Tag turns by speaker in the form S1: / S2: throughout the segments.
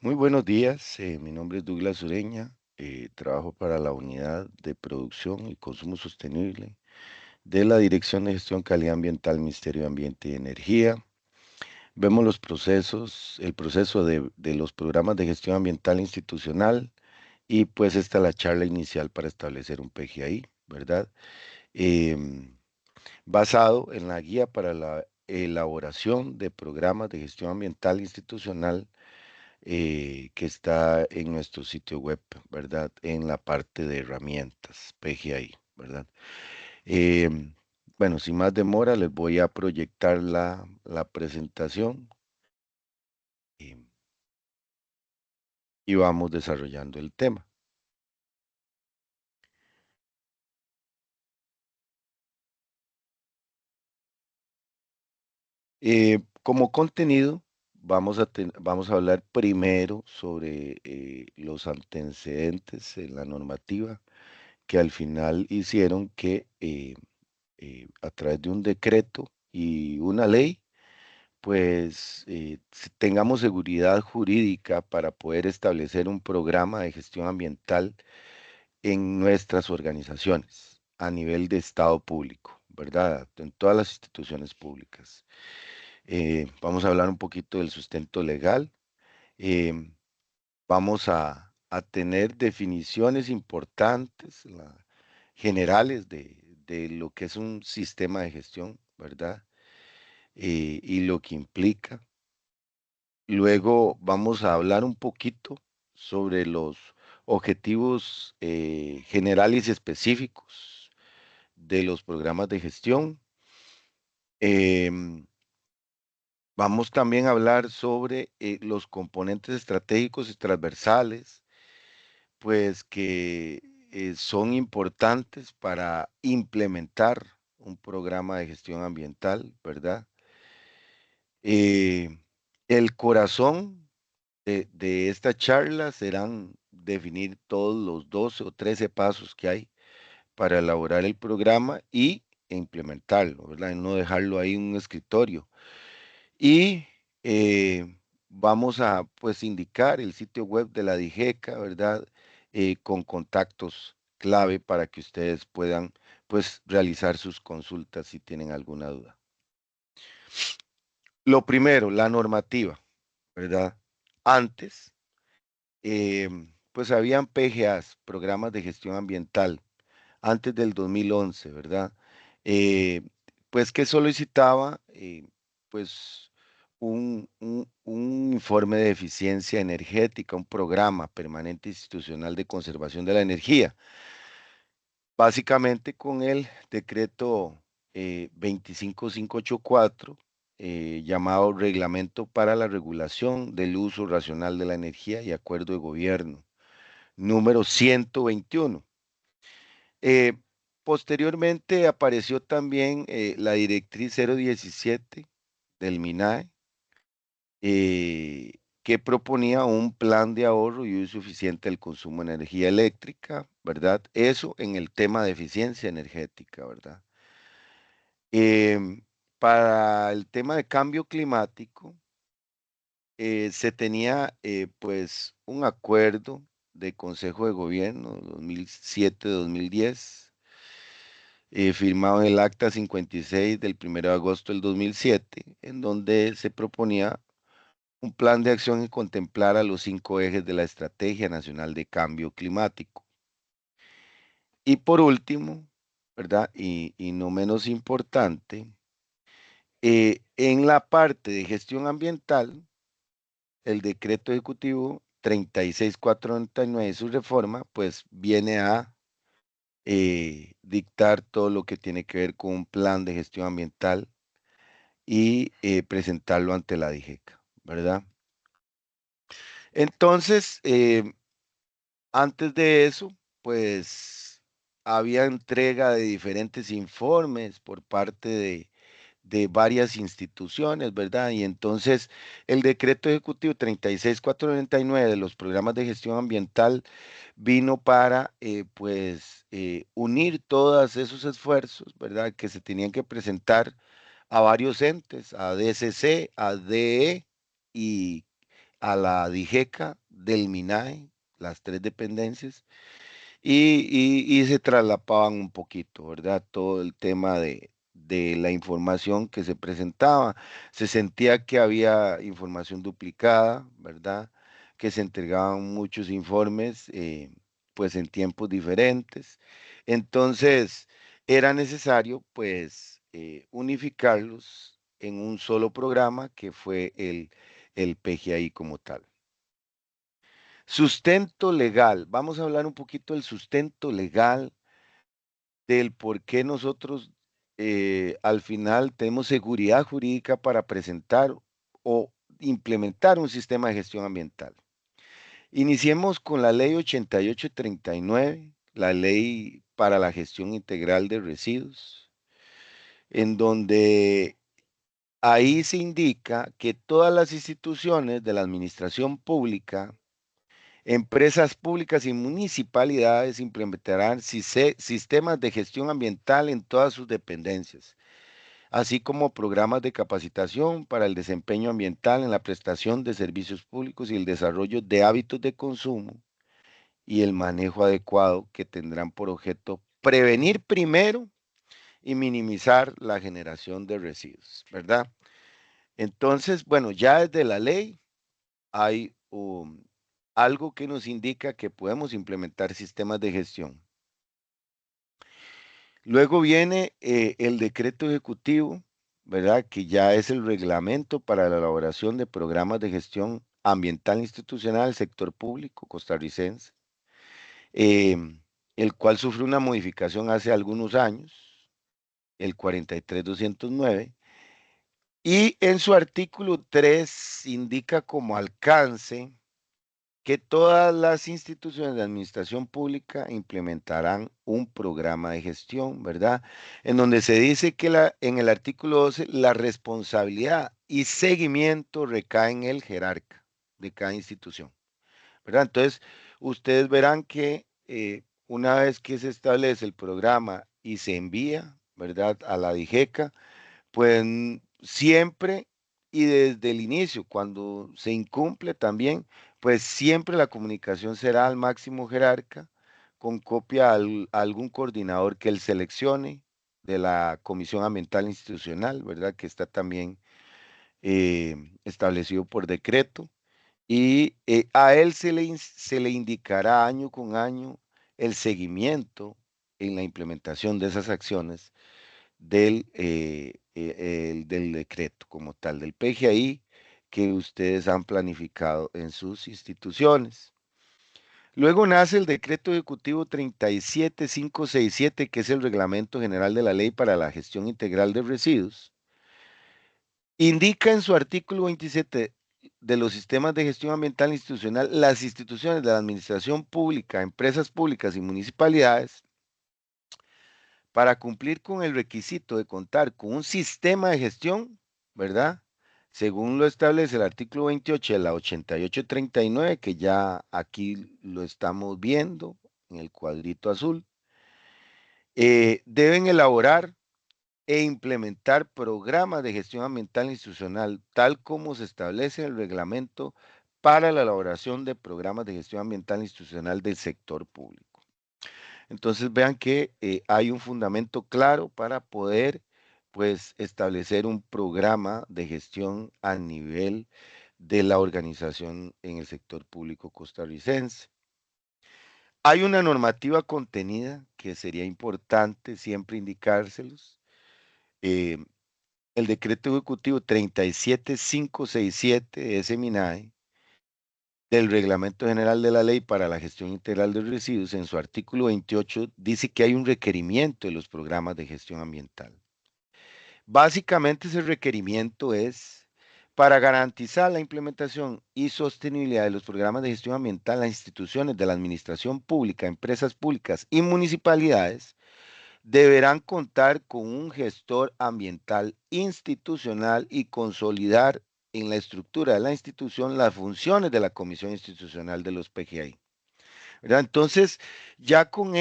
S1: Muy buenos días, mi nombre es Douglas Ureña, trabajo para la Unidad de Producción y Consumo Sostenible de la Dirección de Gestión Calidad Ambiental, Ministerio de Ambiente y Energía. Vemos los procesos, el proceso de los programas de gestión ambiental institucional y pues esta es la charla inicial para establecer un PGI, ¿verdad? Em, Basado en la guía para la elaboración de programas de gestión ambiental institucional que está en nuestro sitio web, ¿verdad? En la parte de herramientas, PGI, ¿verdad? Em, bueno, sin más demora, les voy a proyectar la presentación y, y vamos desarrollando el tema. Como contenido, vamos a hablar primero sobre los antecedentes en la normativa que al final hicieron que a través de un decreto y una ley, pues tengamos seguridad jurídica para poder establecer un programa de gestión ambiental en nuestras organizaciones a nivel de Estado público, ¿verdad? En todas las instituciones públicas. Vamos a hablar un poquito del sustento legal. em, Vamos a tener definiciones importantes, generales de lo que es un sistema de gestión, ¿verdad? Y lo que implica. Luego vamos a hablar un poquito sobre los objetivos generales y específicos de los programas de gestión. Em, Vamos también a hablar sobre los componentes estratégicos y transversales, pues que son importantes para implementar un programa de gestión ambiental, ¿verdad? Eh, el corazón de esta charla serán definir todos los 12 o 13 pasos que hay para elaborar el programa y implementarlo, ¿verdad? Y no dejarlo ahí en un escritorio. Y vamos a pues indicar el sitio web de la DIGECA, ¿verdad? Con contactos clave para que ustedes puedan pues realizar sus consultas si tienen alguna duda. Lo primero, la normativa, ¿verdad? Antes, pues habían PGAs, programas de gestión ambiental, antes del 2011, ¿verdad? Eh, pues que solicitaba, pues, un informe de eficiencia energética, un programa permanente institucional de conservación de la energía. Básicamente con el decreto 25584, llamado Reglamento para la Regulación del Uso Racional de la Energía y Acuerdo de Gobierno, número 121. Eh, Posteriormente apareció también la directriz 017 del MINAE, que proponía un plan de ahorro y uso eficiente del consumo de energía eléctrica, ¿verdad? Eso en el tema de eficiencia energética, ¿verdad? Em, para el tema de cambio climático, se tenía pues un acuerdo de Consejo de Gobierno 2007-2010, firmado en el Acta 56 del 1 de agosto del 2007, en donde se proponía un plan de acción que contemplara los 5 ejes de la Estrategia Nacional de Cambio Climático. Y por último, ¿verdad? Y no menos importante, en la parte de gestión ambiental, el decreto ejecutivo 36499 y su reforma, pues viene a dictar todo lo que tiene que ver con un plan de gestión ambiental y presentarlo ante la DIGECA, ¿verdad? Entonces, antes de eso, pues había entrega de diferentes informes por parte de varias instituciones, ¿verdad? Y entonces el decreto ejecutivo 36499 de los programas de gestión ambiental vino para, pues, unir todos esos esfuerzos, ¿verdad? Que se tenían que presentar a varios entes, a DCC, a DE y a la DIGECA del MINAE, las tres dependencias, y se traslapaban un poquito, ¿verdad? Todo el tema de la información que se presentaba. Se sentía que había información duplicada, ¿verdad? Que se entregaban muchos informes, pues en tiempos diferentes. Entonces, era necesario, pues, unificarlos en un solo programa que fue el PGI como tal. Sustento legal. Vamos a hablar un poquito del sustento legal, del por qué nosotros al final tenemos seguridad jurídica para presentar o implementar un sistema de gestión ambiental. Iniciemos con la ley 8839, la ley para la gestión integral de residuos, en donde ahí se indica que todas las instituciones de la administración pública, empresas públicas y municipalidades implementarán sistemas de gestión ambiental en todas sus dependencias, así como programas de capacitación para el desempeño ambiental en la prestación de servicios públicos y el desarrollo de hábitos de consumo y el manejo adecuado que tendrán por objeto prevenir primero y minimizar la generación de residuos, ¿verdad? Entonces, bueno, ya desde la ley hay algo que nos indica que podemos implementar sistemas de gestión. Luego viene el decreto ejecutivo, ¿verdad? Que ya es el reglamento para la elaboración de programas de gestión ambiental institucional del sector público costarricense, em, el cual sufrió una modificación hace algunos años, el 43209, y en su artículo 3 indica como alcance que todas las instituciones de administración pública implementarán un programa de gestión, ¿verdad? En donde se dice que en el artículo 12 la responsabilidad y seguimiento recae en el jerarca de cada institución, ¿verdad? Entonces, ustedes verán que una vez que se establece el programa y se envía, ¿verdad? A la DIGECA, pues siempre y desde el inicio, cuando se incumple también, pues siempre la comunicación será al máximo jerarca con copia a algún coordinador que él seleccione de la Comisión Ambiental Institucional, ¿verdad? Que está también establecido por decreto. Y a él se le indicará año con año el seguimiento en la implementación de esas acciones del decreto como tal, del PGI que ustedes han planificado en sus instituciones. Luego nace el decreto ejecutivo 37567, que es el reglamento general de la ley para la gestión integral de residuos. Indica en su artículo 27 de los sistemas de gestión ambiental institucional, las instituciones de la administración pública, empresas públicas y municipalidades para cumplir con el requisito de contar con un sistema de gestión, ¿verdad? Según lo establece el artículo 28 de la 8839, que ya aquí lo estamos viendo en el cuadrito azul, deben elaborar e implementar programas de gestión ambiental institucional, tal como se establece en el reglamento para la elaboración de programas de gestión ambiental institucional del sector público. Entonces vean que hay un fundamento claro para poder pues establecer un programa de gestión a nivel de la organización en el sector público costarricense. Hay una normativa contenida que sería importante siempre indicárselos. eh, el decreto ejecutivo 37567 de ese MINAE del Reglamento General de la Ley para la Gestión Integral de Residuos, en su artículo 28, dice que hay un requerimiento de los programas de gestión ambiental. Básicamente ese requerimiento es para garantizar la implementación y sostenibilidad de los programas de gestión ambiental, las instituciones de la administración pública, empresas públicas y municipalidades deberán contar con un gestor ambiental institucional y consolidar en la estructura de la institución las funciones de la Comisión Institucional de los PGI, ¿verdad? Entonces, ya con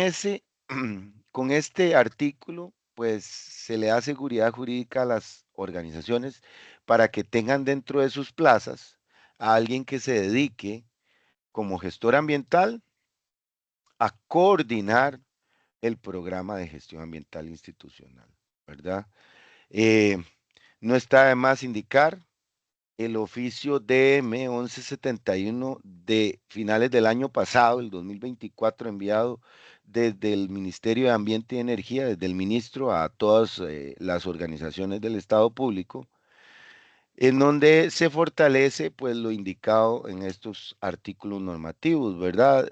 S1: con este artículo, pues se le da seguridad jurídica a las organizaciones para que tengan dentro de sus plazas a alguien que se dedique como gestor ambiental a coordinar el programa de gestión ambiental institucional, ¿verdad? Eh, no está de más indicar el oficio DM 1171 de finales del año pasado, el 2024, enviado desde el Ministerio de Ambiente y Energía, desde el ministro a todas las organizaciones del Estado público, en donde se fortalece pues lo indicado en estos artículos normativos, ¿verdad?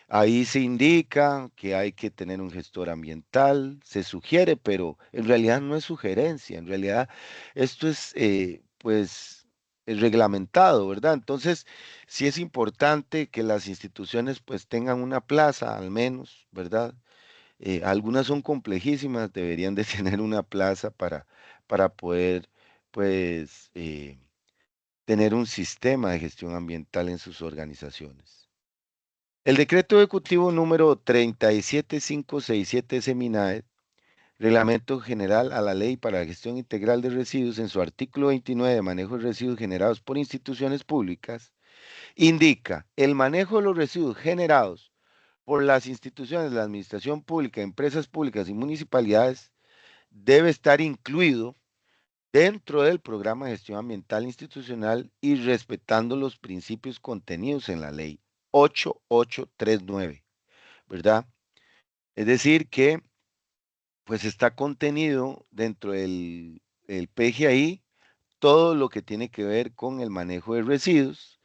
S1: Ahí se indica que hay que tener un gestor ambiental, se sugiere, pero en realidad no es sugerencia, en realidad esto es pues reglamentado, ¿verdad? Entonces, sí es importante que las instituciones pues tengan una plaza al menos, ¿verdad? Algunas son complejísimas, deberían de tener una plaza para poder, pues, tener un sistema de gestión ambiental en sus organizaciones. El decreto ejecutivo número 37567 SEMINAE, Reglamento General a la Ley para la Gestión Integral de Residuos, en su artículo 29 de manejo de residuos generados por instituciones públicas, indica el manejo de los residuos generados por las instituciones de la administración pública, empresas públicas y municipalidades debe estar incluido dentro del programa de gestión ambiental institucional y respetando los principios contenidos en la ley 8839, ¿verdad? Es decir, que pues está contenido dentro del el PGI todo lo que tiene que ver con el manejo de residuos,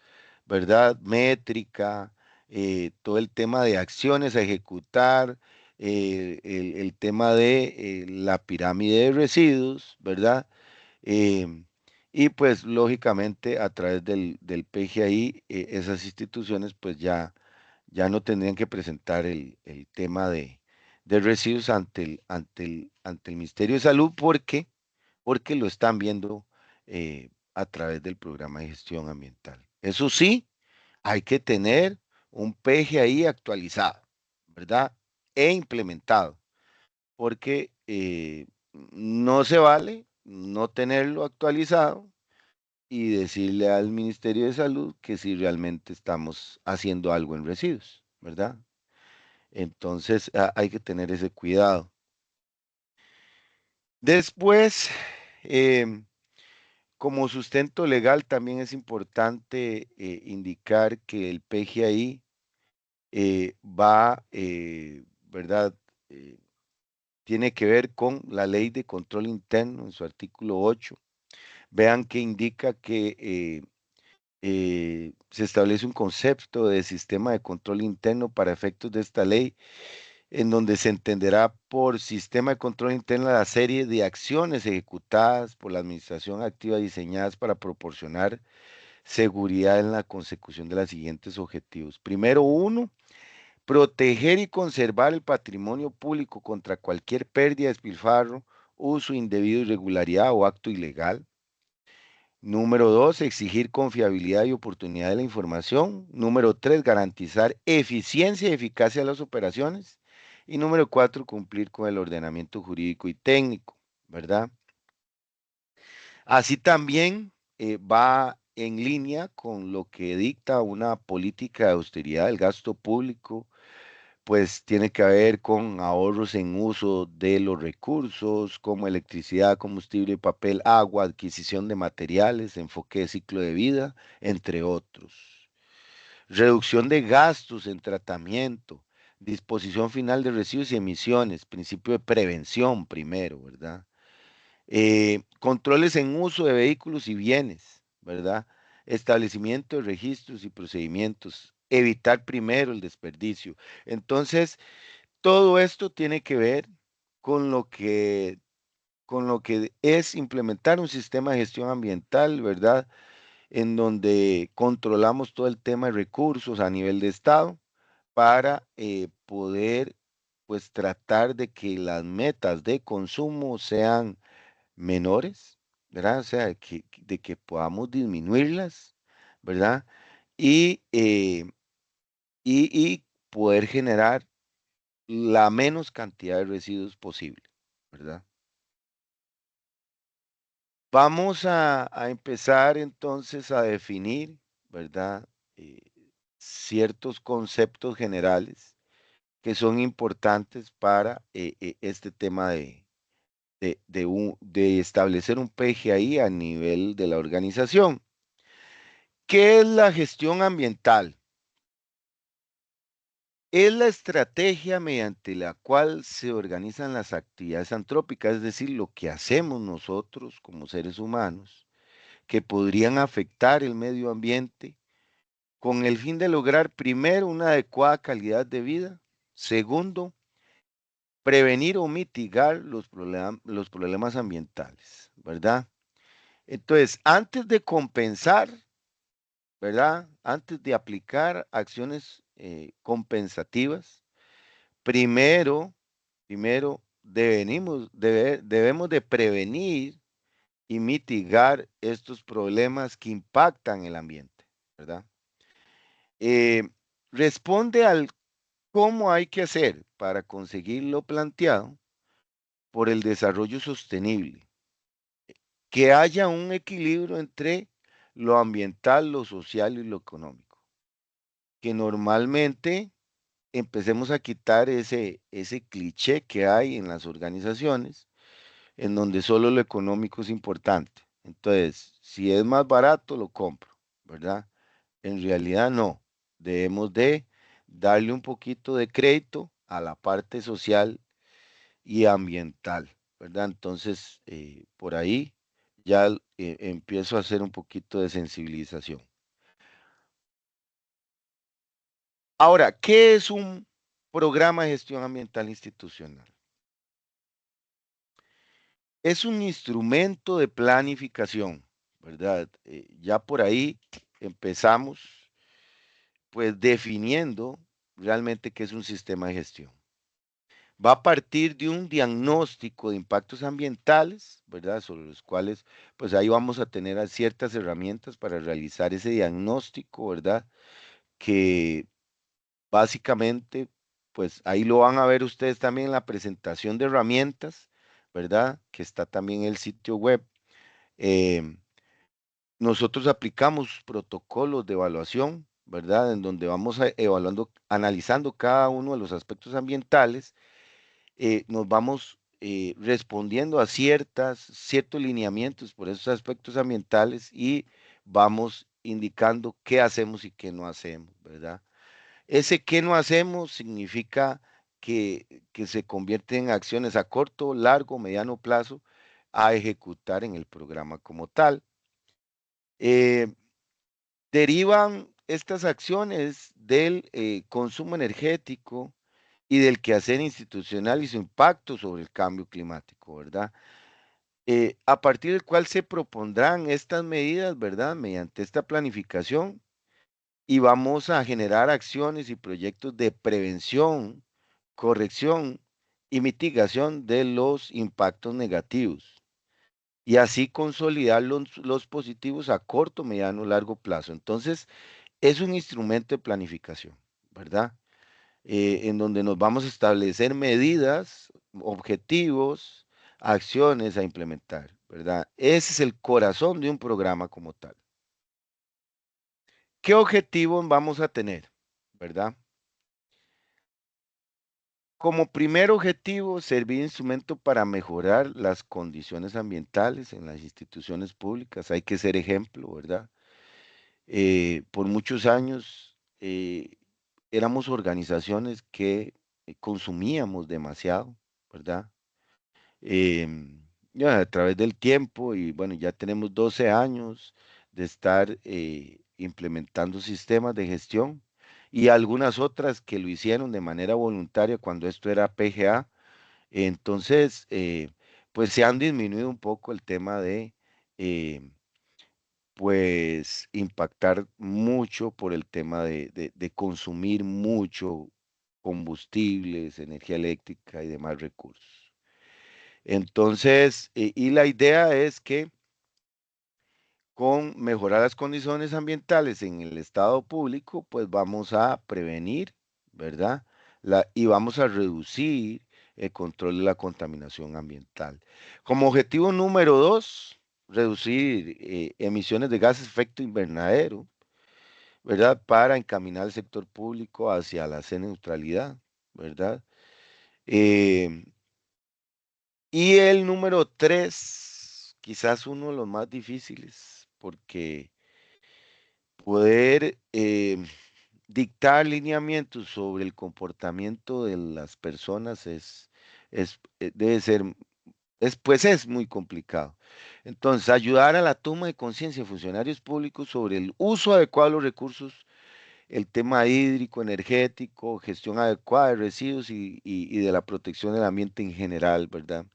S1: ¿verdad? Métrica, todo el tema de acciones a ejecutar, el tema de la pirámide de residuos, ¿verdad? Em, y pues lógicamente a través del PGI, esas instituciones pues ya no tendrían que presentar el tema de residuos ante el Ministerio de Salud porque lo están viendo a través del programa de gestión ambiental. Eso sí, hay que tener un PGI actualizado, ¿verdad? E implementado, porque no se vale no tenerlo actualizado y decirle al Ministerio de Salud que si realmente estamos haciendo algo en residuos, ¿verdad? Entonces hay que tener ese cuidado. Después, em, como sustento legal, también es importante indicar que el PGI ¿verdad? Eh, Tiene que ver con la ley de control interno en su artículo 8. Vean que indica que se establece un concepto de sistema de control interno para efectos de esta ley, en donde se entenderá por sistema de control interno la serie de acciones ejecutadas por la administración activa diseñadas para proporcionar seguridad en la consecución de los siguientes objetivos. Primero, uno, proteger y conservar el patrimonio público contra cualquier pérdida, despilfarro, uso indebido, irregularidad o acto ilegal. Número dos, exigir confiabilidad y oportunidad de la información. Número tres, garantizar eficiencia y eficacia de las operaciones. Y número cuatro, cumplir con el ordenamiento jurídico y técnico, ¿verdad? Así también va en línea con lo que dicta una política de austeridad del gasto público, pues tiene que ver con ahorros en uso de los recursos como electricidad, combustible, papel, agua, adquisición de materiales, enfoque de ciclo de vida, entre otros. Reducción de gastos en tratamiento, disposición final de residuos y emisiones, principio de prevención primero, ¿verdad? Controles en uso de vehículos y bienes, ¿verdad? Establecimiento de registros y procedimientos, evitar primero el desperdicio. Entonces, todo esto tiene que ver con lo que es implementar un sistema de gestión ambiental, ¿verdad? En donde controlamos todo el tema de recursos a nivel de Estado para poder, pues, tratar de que las metas de consumo sean menores, ¿verdad? O sea, de que podamos disminuirlas, ¿verdad? Y, y poder generar la menos cantidad de residuos posible, ¿verdad? Vamos a empezar entonces a definir, ¿verdad? Eh, ciertos conceptos generales que son importantes para este tema de establecer un PGI a nivel de la organización. ¿Qué es la gestión ambiental? Es la estrategia mediante la cual se organizan las actividades antrópicas, es decir, lo que hacemos nosotros como seres humanos, que podrían afectar el medio ambiente con el fin de lograr, primero, una adecuada calidad de vida, segundo, prevenir o mitigar los problemas ambientales, ¿verdad? Entonces, antes de compensar, ¿verdad? Antes de aplicar acciones compensativas, primero, debemos de prevenir y mitigar estos problemas que impactan el ambiente, ¿verdad? Eh, responde al cómo hay que hacer para conseguir lo planteado por el desarrollo sostenible, que haya un equilibrio entre lo ambiental, lo social y lo económico, que normalmente empecemos a quitar ese cliché que hay en las organizaciones, en donde solo lo económico es importante. Entonces, si es más barato, lo compro, ¿verdad? En realidad no. Debemos de darle un poquito de crédito a la parte social y ambiental, ¿verdad? Entonces, por ahí ya empiezo a hacer un poquito de sensibilización. Ahora, ¿qué es un programa de gestión ambiental institucional? Es un instrumento de planificación, ¿verdad? Ya por ahí empezamos, pues, definiendo realmente qué es un sistema de gestión. Va a partir de un diagnóstico de impactos ambientales, ¿verdad? Sobre los cuales, pues ahí vamos a tener ciertas herramientas para realizar ese diagnóstico, ¿verdad? Que básicamente, pues ahí lo van a ver ustedes también en la presentación de herramientas, ¿verdad? Que está también en el sitio web. Em, Nosotros aplicamos protocolos de evaluación, ¿verdad? En donde vamos evaluando, analizando cada uno de los aspectos ambientales, nos vamos respondiendo a ciertos lineamientos por esos aspectos ambientales y vamos indicando qué hacemos y qué no hacemos, ¿verdad? Ese qué no hacemos significa que se convierte en acciones a corto, largo, mediano plazo a ejecutar en el programa como tal. Eh, Derivan estas acciones del consumo energético y del quehacer institucional y su impacto sobre el cambio climático, ¿verdad? A partir del cual se propondrán estas medidas, ¿verdad? Mediante esta planificación y vamos a generar acciones y proyectos de prevención, corrección y mitigación de los impactos negativos y así consolidar los positivos a corto, mediano, largo plazo. Entonces, es un instrumento de planificación, ¿verdad? En donde nos vamos a establecer medidas, objetivos, acciones a implementar, ¿verdad? Ese es el corazón de un programa como tal. ¿Qué objetivos vamos a tener, verdad? Como primer objetivo, servir de instrumento para mejorar las condiciones ambientales en las instituciones públicas. Hay que ser ejemplo, ¿verdad? Por muchos años éramos organizaciones que consumíamos demasiado, ¿verdad? Ya a través del tiempo y bueno, ya tenemos 12 años de estar implementando sistemas de gestión y algunas otras que lo hicieron de manera voluntaria cuando esto era PGA. Entonces, pues se han disminuido un poco el tema de, eh, pues, impactar mucho por el tema de consumir mucho combustibles, energía eléctrica y demás recursos. Entonces, y la idea es que con mejorar las condiciones ambientales en el estado público, pues vamos a prevenir, ¿verdad? Y vamos a reducir el control de la contaminación ambiental. Como objetivo número 2, reducir emisiones de gases de efecto invernadero, ¿verdad? Para encaminar el sector público hacia la neutralidad, ¿verdad? Eh, y el número tres, quizás uno de los más difíciles, porque poder dictar lineamientos sobre el comportamiento de las personas debe ser, pues es muy complicado. Entonces, ayudar a la toma de conciencia de funcionarios públicos sobre el uso adecuado de los recursos, el tema hídrico, energético, gestión adecuada de residuos y de la protección del ambiente en general, ¿verdad?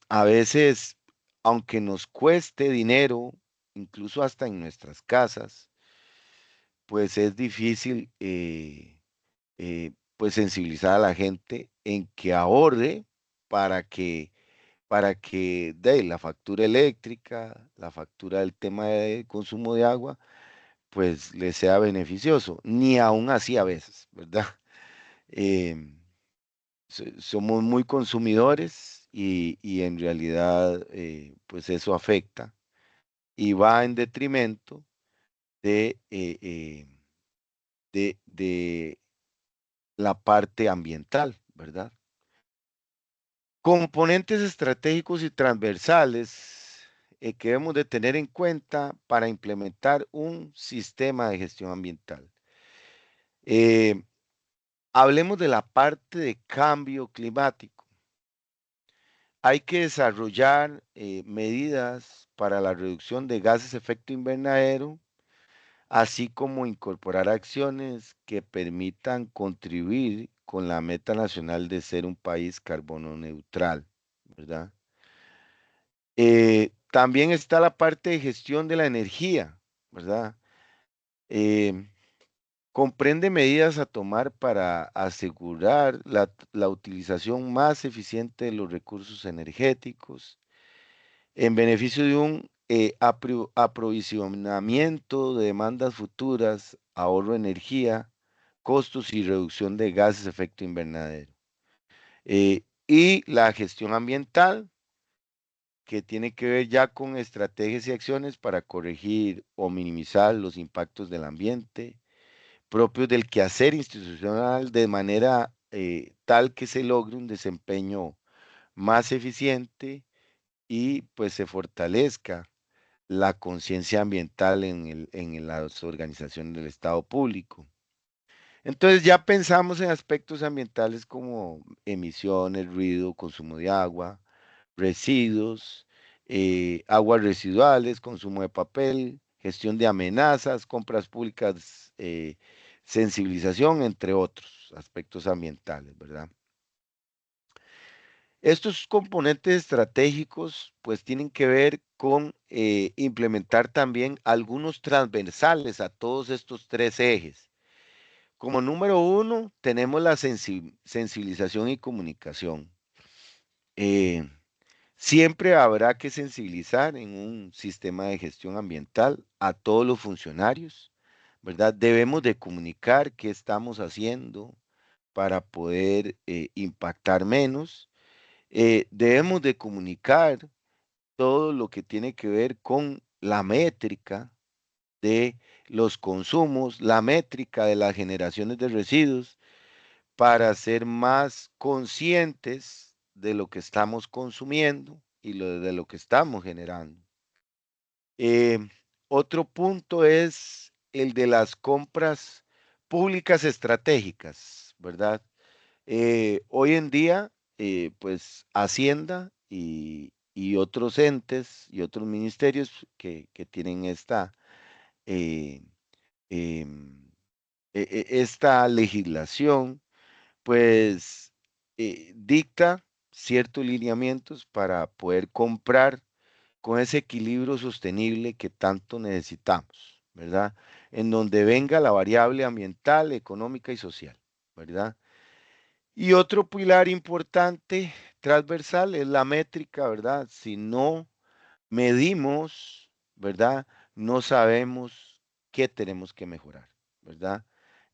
S1: A veces, aunque nos cueste dinero, incluso hasta en nuestras casas, pues es difícil pues sensibilizar a la gente en que ahorre para que, para que de la factura eléctrica, la factura del tema de consumo de agua, pues le sea beneficioso, ni aún así a veces, ¿verdad? Em, Somos muy consumidores y en realidad pues eso afecta y va en detrimento de, de la parte ambiental, ¿verdad? Componentes estratégicos y transversales que debemos de tener en cuenta para implementar un sistema de gestión ambiental. Eh, Hablemos de la parte de cambio climático. Hay que desarrollar medidas para la reducción de gases de efecto invernadero, así como incorporar acciones que permitan contribuir con la meta nacional de ser un país carbono neutral, ¿verdad? También está la parte de gestión de la energía, ¿verdad? Em, Comprende medidas a tomar para asegurar la utilización más eficiente de los recursos energéticos en beneficio de un aprovisionamiento de demandas futuras, ahorro de energía, costos y reducción de gases de efecto invernadero. Y la gestión ambiental, que tiene que ver ya con estrategias y acciones para corregir o minimizar los impactos del ambiente, propios del quehacer institucional de manera tal que se logre un desempeño más eficiente y pues se fortalezca la conciencia ambiental en las organizaciones del Estado público. Entonces ya pensamos en aspectos ambientales como emisiones, ruido, consumo de agua, residuos, aguas residuales, consumo de papel, gestión de amenazas, compras públicas, sensibilización, entre otros aspectos ambientales, ¿verdad? Estos componentes estratégicos pues tienen que ver con implementar también algunos transversales a todos estos tres ejes. Como número uno, tenemos la sensibilización y comunicación. Eh, Siempre habrá que sensibilizar en un sistema de gestión ambiental a todos los funcionarios, ¿verdad? Debemos de comunicar qué estamos haciendo para poder impactar menos. Debemos de comunicar todo lo que tiene que ver con la métrica de los consumos, la métrica de las generaciones de residuos, para ser más conscientes de lo que estamos consumiendo y de lo que estamos generando. Eh, Otro punto es el de las compras públicas estratégicas, ¿verdad? Hoy en día, pues Hacienda y otros entes y otros ministerios que tienen eh, em, esta legislación, pues dicta ciertos lineamientos para poder comprar con ese equilibrio sostenible que tanto necesitamos, ¿verdad? En donde venga la variable ambiental, económica y social, ¿verdad? Y otro pilar importante transversal es la métrica, ¿verdad? Si no medimos, ¿verdad? No sabemos qué tenemos que mejorar, ¿verdad?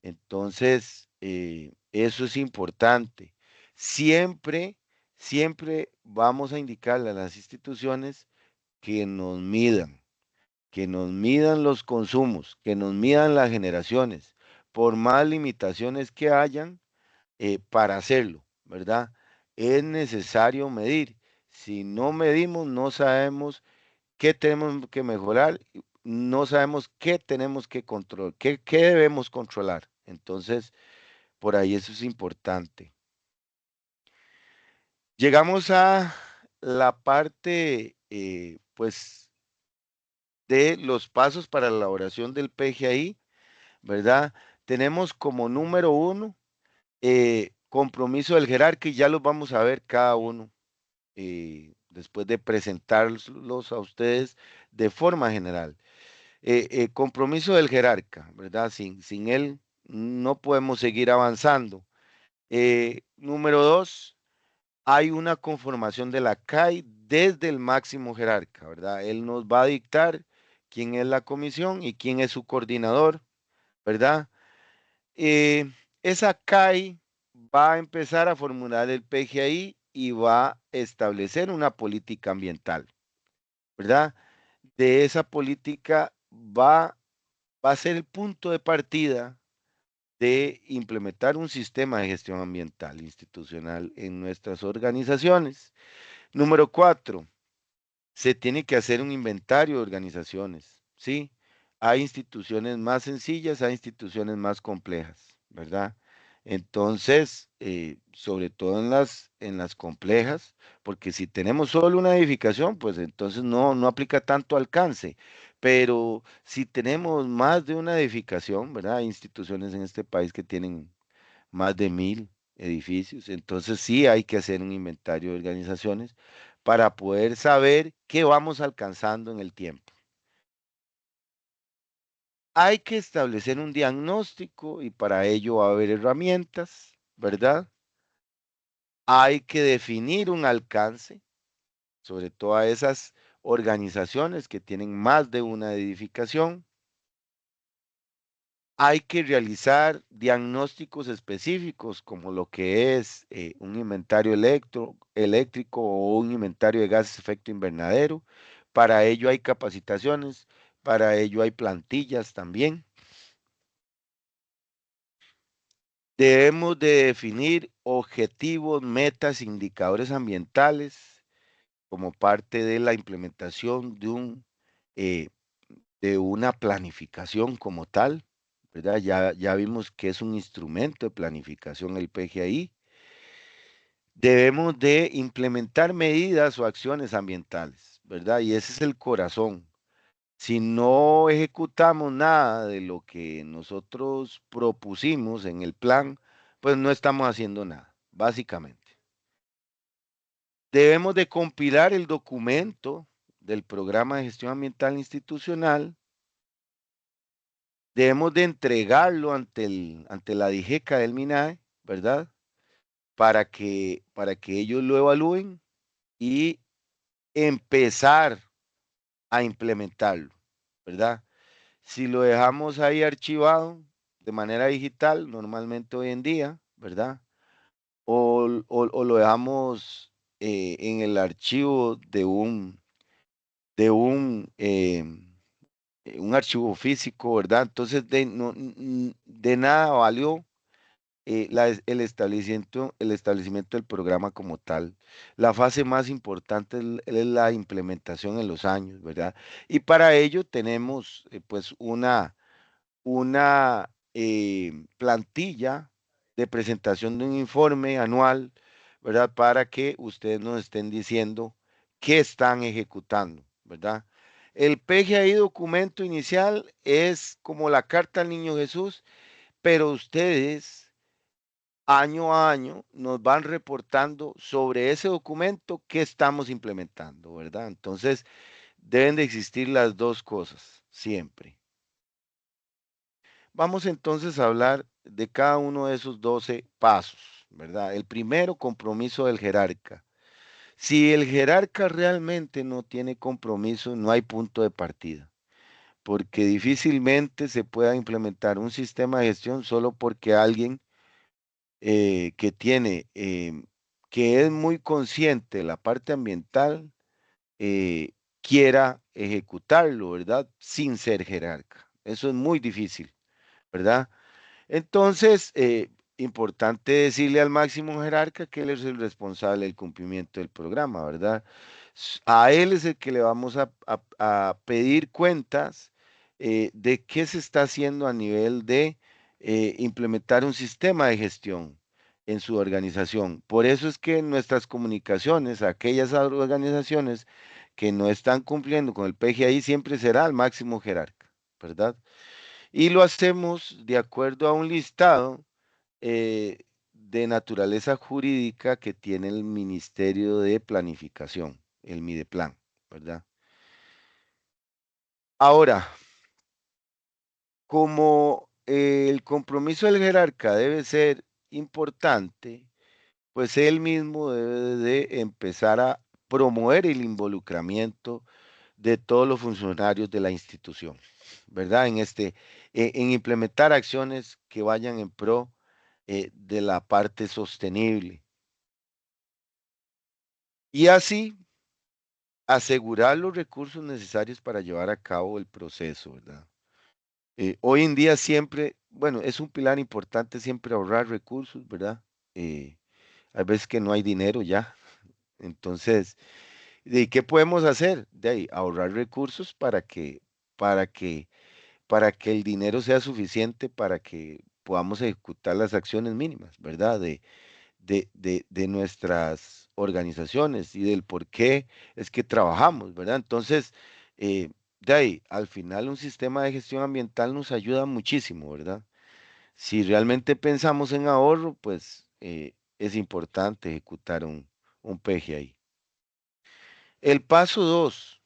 S1: Entonces, eso es importante. Siempre, siempre vamos a indicarle a las instituciones que nos midan los consumos, que nos midan las generaciones, por más limitaciones que hayan, para hacerlo, ¿verdad? Es necesario medir. Si no medimos, no sabemos qué tenemos que mejorar, no sabemos qué tenemos que controlar, qué debemos controlar. Entonces, por ahí eso es importante. Llegamos a la parte, pues, de los pasos para la elaboración del PGI, ¿verdad? Tenemos como número uno, compromiso del jerarca y ya los vamos a ver cada uno después de presentarlos a ustedes de forma general. Compromiso del jerarca, ¿verdad? Sin él no podemos seguir avanzando. Número dos, hay una conformación de la CAI desde el máximo jerarca, ¿verdad? Él nos va a dictar quién es la comisión y quién es su coordinador, ¿verdad? Eh, esa CAI va a empezar a formular el PGI y va a establecer una política ambiental, ¿verdad? De esa política va a ser el punto de partida de implementar un sistema de gestión ambiental institucional en nuestras organizaciones. Número cuatro, se tiene que hacer un inventario de organizaciones, ¿sí? Hay instituciones más sencillas, hay instituciones más complejas, ¿verdad? Entonces, sobre todo en las complejas, porque si tenemos solo una edificación, pues entonces no aplica tanto alcance. Pero si tenemos más de una edificación, ¿verdad? Hay instituciones en este país que tienen más de 1000 edificios. Entonces sí hay que hacer un inventario de organizaciones para poder saber qué vamos alcanzando en el tiempo. Hay que establecer un diagnóstico y para ello va a haber herramientas, ¿verdad? Hay que definir un alcance, sobre todo a esas organizaciones que tienen más de una edificación. Hay que realizar diagnósticos específicos como lo que es un inventario eléctrico o un inventario de gases de efecto invernadero. Para ello hay capacitaciones, para ello hay plantillas también. Debemos de definir objetivos, metas, indicadores ambientales como parte de la implementación eh, de una planificación como tal, ¿verdad? Ya vimos que es un instrumento de planificación el PGI. Debemos de implementar medidas o acciones ambientales, ¿verdad? Y ese es el corazón. Si no ejecutamos nada de lo que nosotros propusimos en el plan, pues no estamos haciendo nada, básicamente. Debemos de compilar el documento del programa de gestión ambiental institucional. Debemos de entregarlo ante la DIGECA del MINAE, ¿verdad? Para que ellos lo evalúen y empezar a implementarlo, ¿verdad? Si lo dejamos ahí archivado de manera digital, normalmente hoy en día, ¿verdad? O lo dejamos en el archivo de un archivo físico, ¿verdad? Entonces de nada valió el establecimiento del programa como tal. La fase más importante es la implementación en los años, ¿verdad? Y para ello tenemos pues una plantilla de presentación de un informe anual, ¿verdad? Para que ustedes nos estén diciendo qué están ejecutando, ¿verdad? El PGI documento inicial es como la carta al niño Jesús, pero ustedes año a año nos van reportando sobre ese documento que estamos implementando, ¿verdad? Entonces, deben de existir las dos cosas, siempre. Vamos entonces a hablar de cada uno de esos 12 pasos, ¿verdad? El primero, compromiso del jerarca. Si el jerarca realmente no tiene compromiso, no hay punto de partida, porque difícilmente se pueda implementar un sistema de gestión solo porque alguien que tiene, que es muy consciente de la parte ambiental, quiera ejecutarlo, ¿verdad? Sin ser jerarca. Eso es muy difícil, ¿verdad? Entonces, importante decirle al máximo jerarca que él es el responsable del cumplimiento del programa, ¿verdad? A él es el que le vamos a pedir cuentas de qué se está haciendo a nivel de implementar un sistema de gestión en su organización. Por eso es que nuestras comunicaciones, aquellas organizaciones que no están cumpliendo con el PGI, siempre será el máximo jerarca, ¿verdad? Y lo hacemos de acuerdo a un listado de naturaleza jurídica que tiene el Ministerio de Planificación, el Mideplan, ¿verdad? Ahora, como el compromiso del jerarca debe ser importante, pues él mismo debe de empezar a promover el involucramiento de todos los funcionarios de la institución, ¿verdad? En implementar acciones que vayan en pro de la parte sostenible. Y así asegurar los recursos necesarios para llevar a cabo el proceso, ¿verdad? Hoy en día siempre, bueno, es un pilar importante siempre ahorrar recursos, ¿verdad? Eh, hay veces que no hay dinero ya. Entonces, ¿de qué podemos hacer? De ahí, ahorrar recursos para que, para que el dinero sea suficiente para que podamos ejecutar las acciones mínimas, ¿verdad? De nuestras organizaciones y del por qué es que trabajamos, ¿verdad? Entonces, de ahí, al final un sistema de gestión ambiental nos ayuda muchísimo, ¿verdad? Si realmente pensamos en ahorro, pues es importante ejecutar un PGI. El paso 2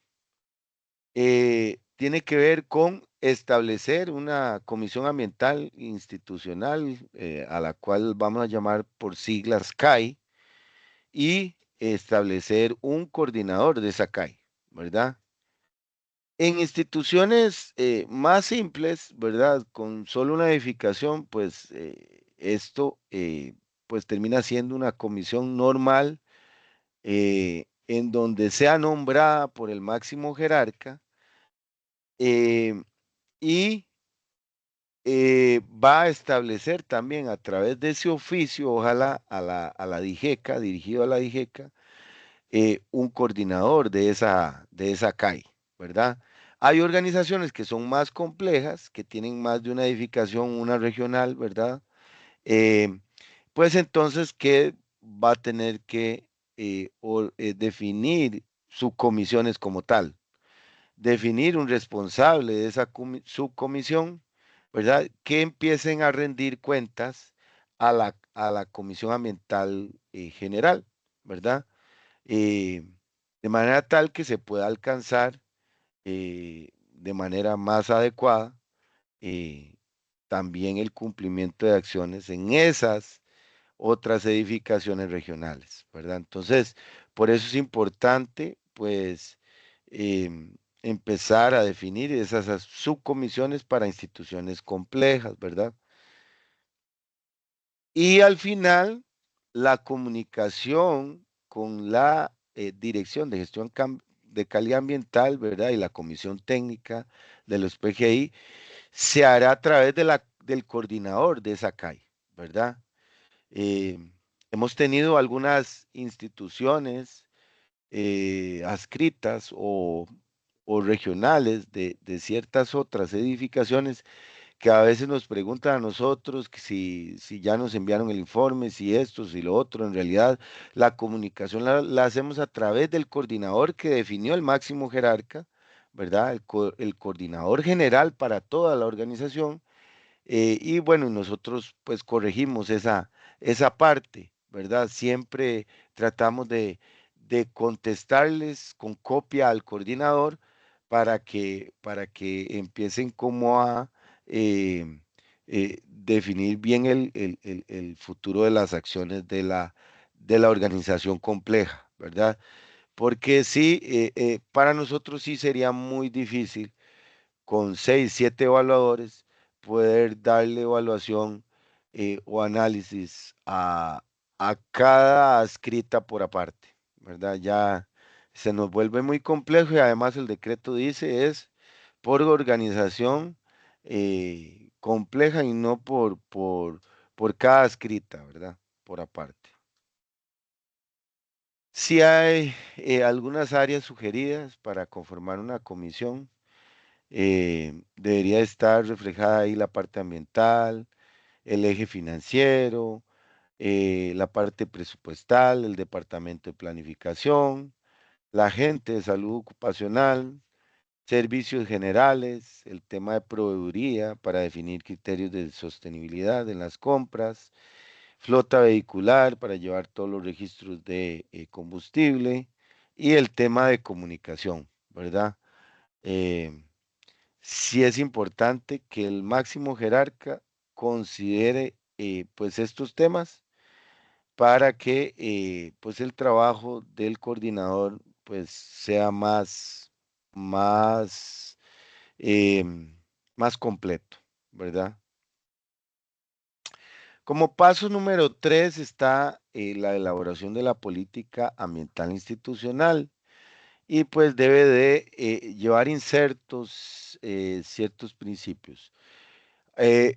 S1: tiene que ver con establecer una comisión ambiental institucional, a la cual vamos a llamar por siglas CAI, y establecer un coordinador de esa CAI, ¿verdad? En instituciones más simples, ¿verdad? Con solo una edificación, pues esto pues termina siendo una comisión normal en donde sea nombrada por el máximo jerarca eh, y va a establecer también a través de ese oficio, ojalá a la DIGECA, dirigido a la DIGECA, un coordinador de esa CAI, ¿verdad? Hay organizaciones que son más complejas, que tienen más de una edificación, una regional, ¿verdad? Eh, pues entonces, ¿qué va a tener que definir subcomisiones como tal? Definir un responsable de esa subcomisión, ¿verdad? Que empiecen a rendir cuentas a la Comisión Ambiental General, ¿verdad? eh, de manera tal que se pueda alcanzar de manera más adecuada eh, también el cumplimiento de acciones en esas otras edificaciones regionales, ¿verdad? Entonces, por eso es importante, pues, empezar a definir esas subcomisiones para instituciones complejas, ¿verdad? Y al final, la comunicación con la Dirección de Gestión de Calidad Ambiental, ¿verdad? Y la Comisión Técnica de los PGI se hará a través del coordinador de esa CAI, ¿verdad? Eh, hemos tenido algunas instituciones adscritas o regionales de ciertas otras edificaciones que a veces nos preguntan a nosotros que si ya nos enviaron el informe, si esto, si lo otro. En realidad, la comunicación la hacemos a través del coordinador que definió el máximo jerarca, ¿verdad? El coordinador general para toda la organización y bueno, nosotros pues corregimos esa parte, ¿verdad? Siempre tratamos de contestarles con copia al coordinador para que empiecen como a definir bien el futuro de las acciones de la organización compleja, ¿verdad? Porque sí, para nosotros sí sería muy difícil con 6, 7 evaluadores, poder darle evaluación o análisis a cada adscrita por aparte, ¿verdad? Ya, se nos vuelve muy complejo y además el decreto dice es por organización compleja y no por cada escrita, ¿verdad? Por aparte. Sí hay algunas áreas sugeridas para conformar una comisión. Debería estar reflejada ahí la parte ambiental, el eje financiero, la parte presupuestal, el departamento de planificación, la gente de salud ocupacional, servicios generales, el tema de proveeduría para definir criterios de sostenibilidad en las compras, flota vehicular para llevar todos los registros de combustible y el tema de comunicación, ¿verdad? Eh, sí es importante que el máximo jerarca considere pues estos temas para que pues el trabajo del coordinador pues sea más, más completo, ¿verdad? Como paso número 3 está la elaboración de la política ambiental institucional y pues debe de llevar insertos ciertos principios.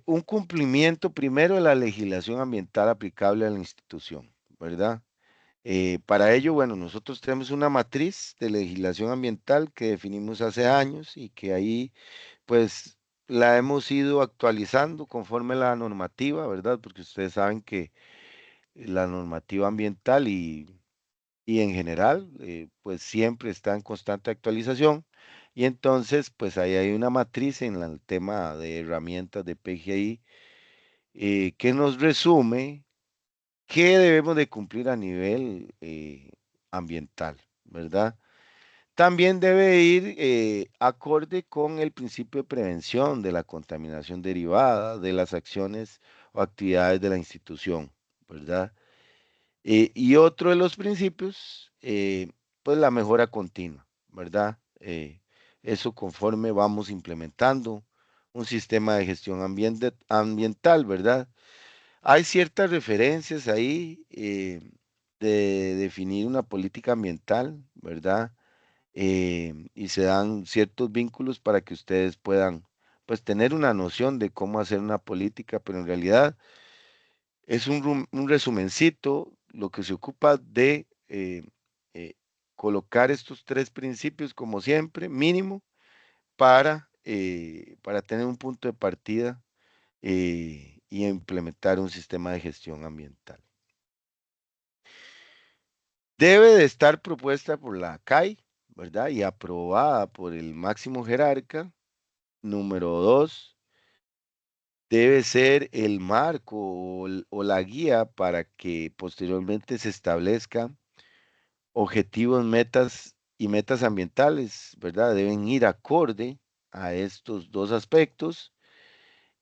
S1: Un cumplimiento primero de la legislación ambiental aplicable a la institución, ¿verdad? Para ello, bueno, nosotros tenemos una matriz de legislación ambiental que definimos hace años y que ahí pues la hemos ido actualizando conforme a la normativa, ¿verdad? Porque ustedes saben que la normativa ambiental y en general pues siempre está en constante actualización y entonces pues ahí hay una matriz en el tema de herramientas de PGI que nos resume qué debemos de cumplir a nivel ambiental, ¿verdad? También debe ir acorde con el principio de prevención de la contaminación derivada de las acciones o actividades de la institución, ¿verdad? Y otro de los principios, pues la mejora continua, ¿verdad? Eso conforme vamos implementando un sistema de gestión ambiental, ¿verdad? Hay ciertas referencias ahí de definir una política ambiental, ¿verdad? Y se dan ciertos vínculos para que ustedes puedan, pues, tener una noción de cómo hacer una política, pero en realidad es un resumencito, lo que se ocupa de eh, colocar estos tres principios, como siempre, mínimo, para tener un punto de partida y implementar un sistema de gestión ambiental. Debe de estar propuesta por la CAI, ¿verdad? Y aprobada por el máximo jerarca. Número dos, debe ser el marco o la guía para que posteriormente se establezca objetivos, metas y metas ambientales, ¿verdad? Deben ir acorde a estos dos aspectos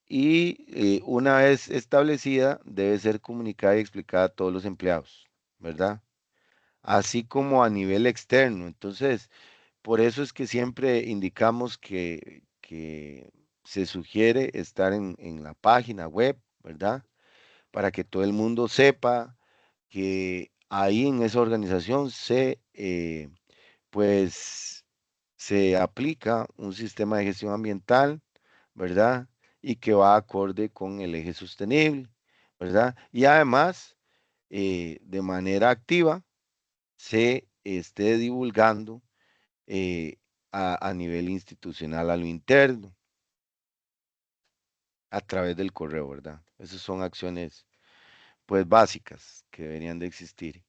S1: y una vez establecida debe ser comunicada y explicada a todos los empleados, ¿verdad? Así como a nivel externo. Entonces, por eso es que siempre indicamos que se sugiere estar en la página web, ¿verdad? Para que todo el mundo sepa que ahí en esa organización pues, se aplica un sistema de gestión ambiental, ¿verdad? Y que va acorde con el eje sostenible, ¿verdad? Y además, de manera activa, se esté divulgando eh, a nivel institucional a lo interno, a través del correo, ¿verdad? Esas son acciones, pues, básicas que deberían de existir.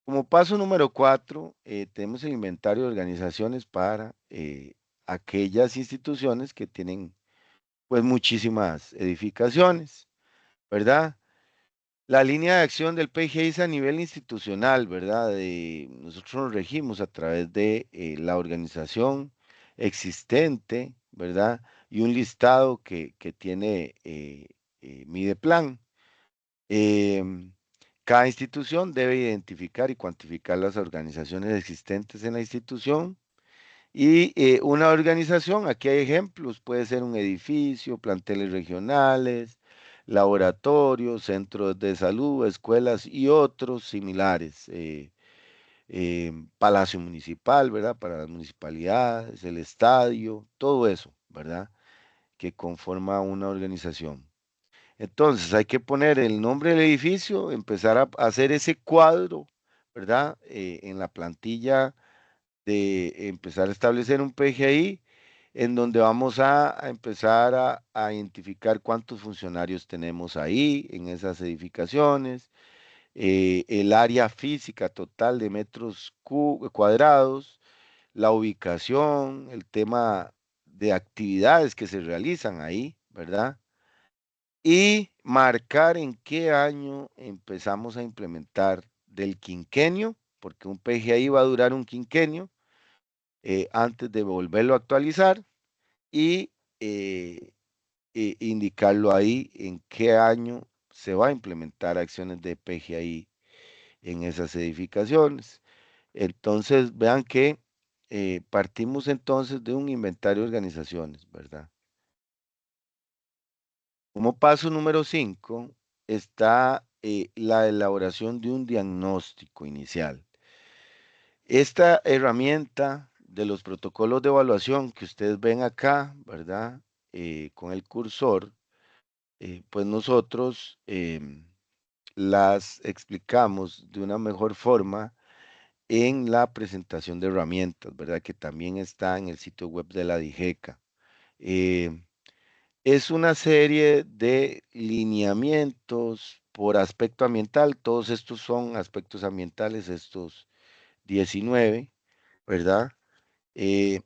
S1: Como paso número 4, tenemos el inventario de organizaciones para aquellas instituciones que tienen, pues, muchísimas edificaciones, ¿verdad? La línea de acción del PGI es a nivel institucional, ¿verdad? Nosotros nos regimos a través de la organización existente, ¿verdad? Y un listado que tiene Mideplan. Em, Cada institución debe identificar y cuantificar las organizaciones existentes en la institución y una organización, aquí hay ejemplos, puede ser un edificio, planteles regionales, laboratorios, centros de salud, escuelas y otros similares. Palacio Municipal, ¿verdad? Para las municipalidades, el estadio, todo eso, ¿verdad? Que conforma una organización. Entonces hay que poner el nombre del edificio, empezar a hacer ese cuadro, ¿verdad? En la plantilla de empezar a establecer un PGI en donde vamos a empezar a identificar cuántos funcionarios tenemos ahí en esas edificaciones, el área física total de metros cuadrados, la ubicación, el tema de actividades que se realizan ahí, ¿verdad? Y marcar en qué año empezamos a implementar del quinquenio, porque un PGI va a durar un quinquenio, antes de volverlo a actualizar y eh, indicarlo ahí en qué año se va a implementar acciones de PGI en esas edificaciones. Entonces, vean que partimos entonces de un inventario de organizaciones, ¿verdad? Como paso número 5 está la elaboración de un diagnóstico inicial. Esta herramienta de los protocolos de evaluación que ustedes ven acá, ¿verdad? Con el cursor, pues nosotros las explicamos de una mejor forma en la presentación de herramientas, ¿verdad? Que también está en el sitio web de la DIGECA. Eh, es una serie de lineamientos por aspecto ambiental. Todos estos son aspectos ambientales, estos 19, ¿verdad? Eh,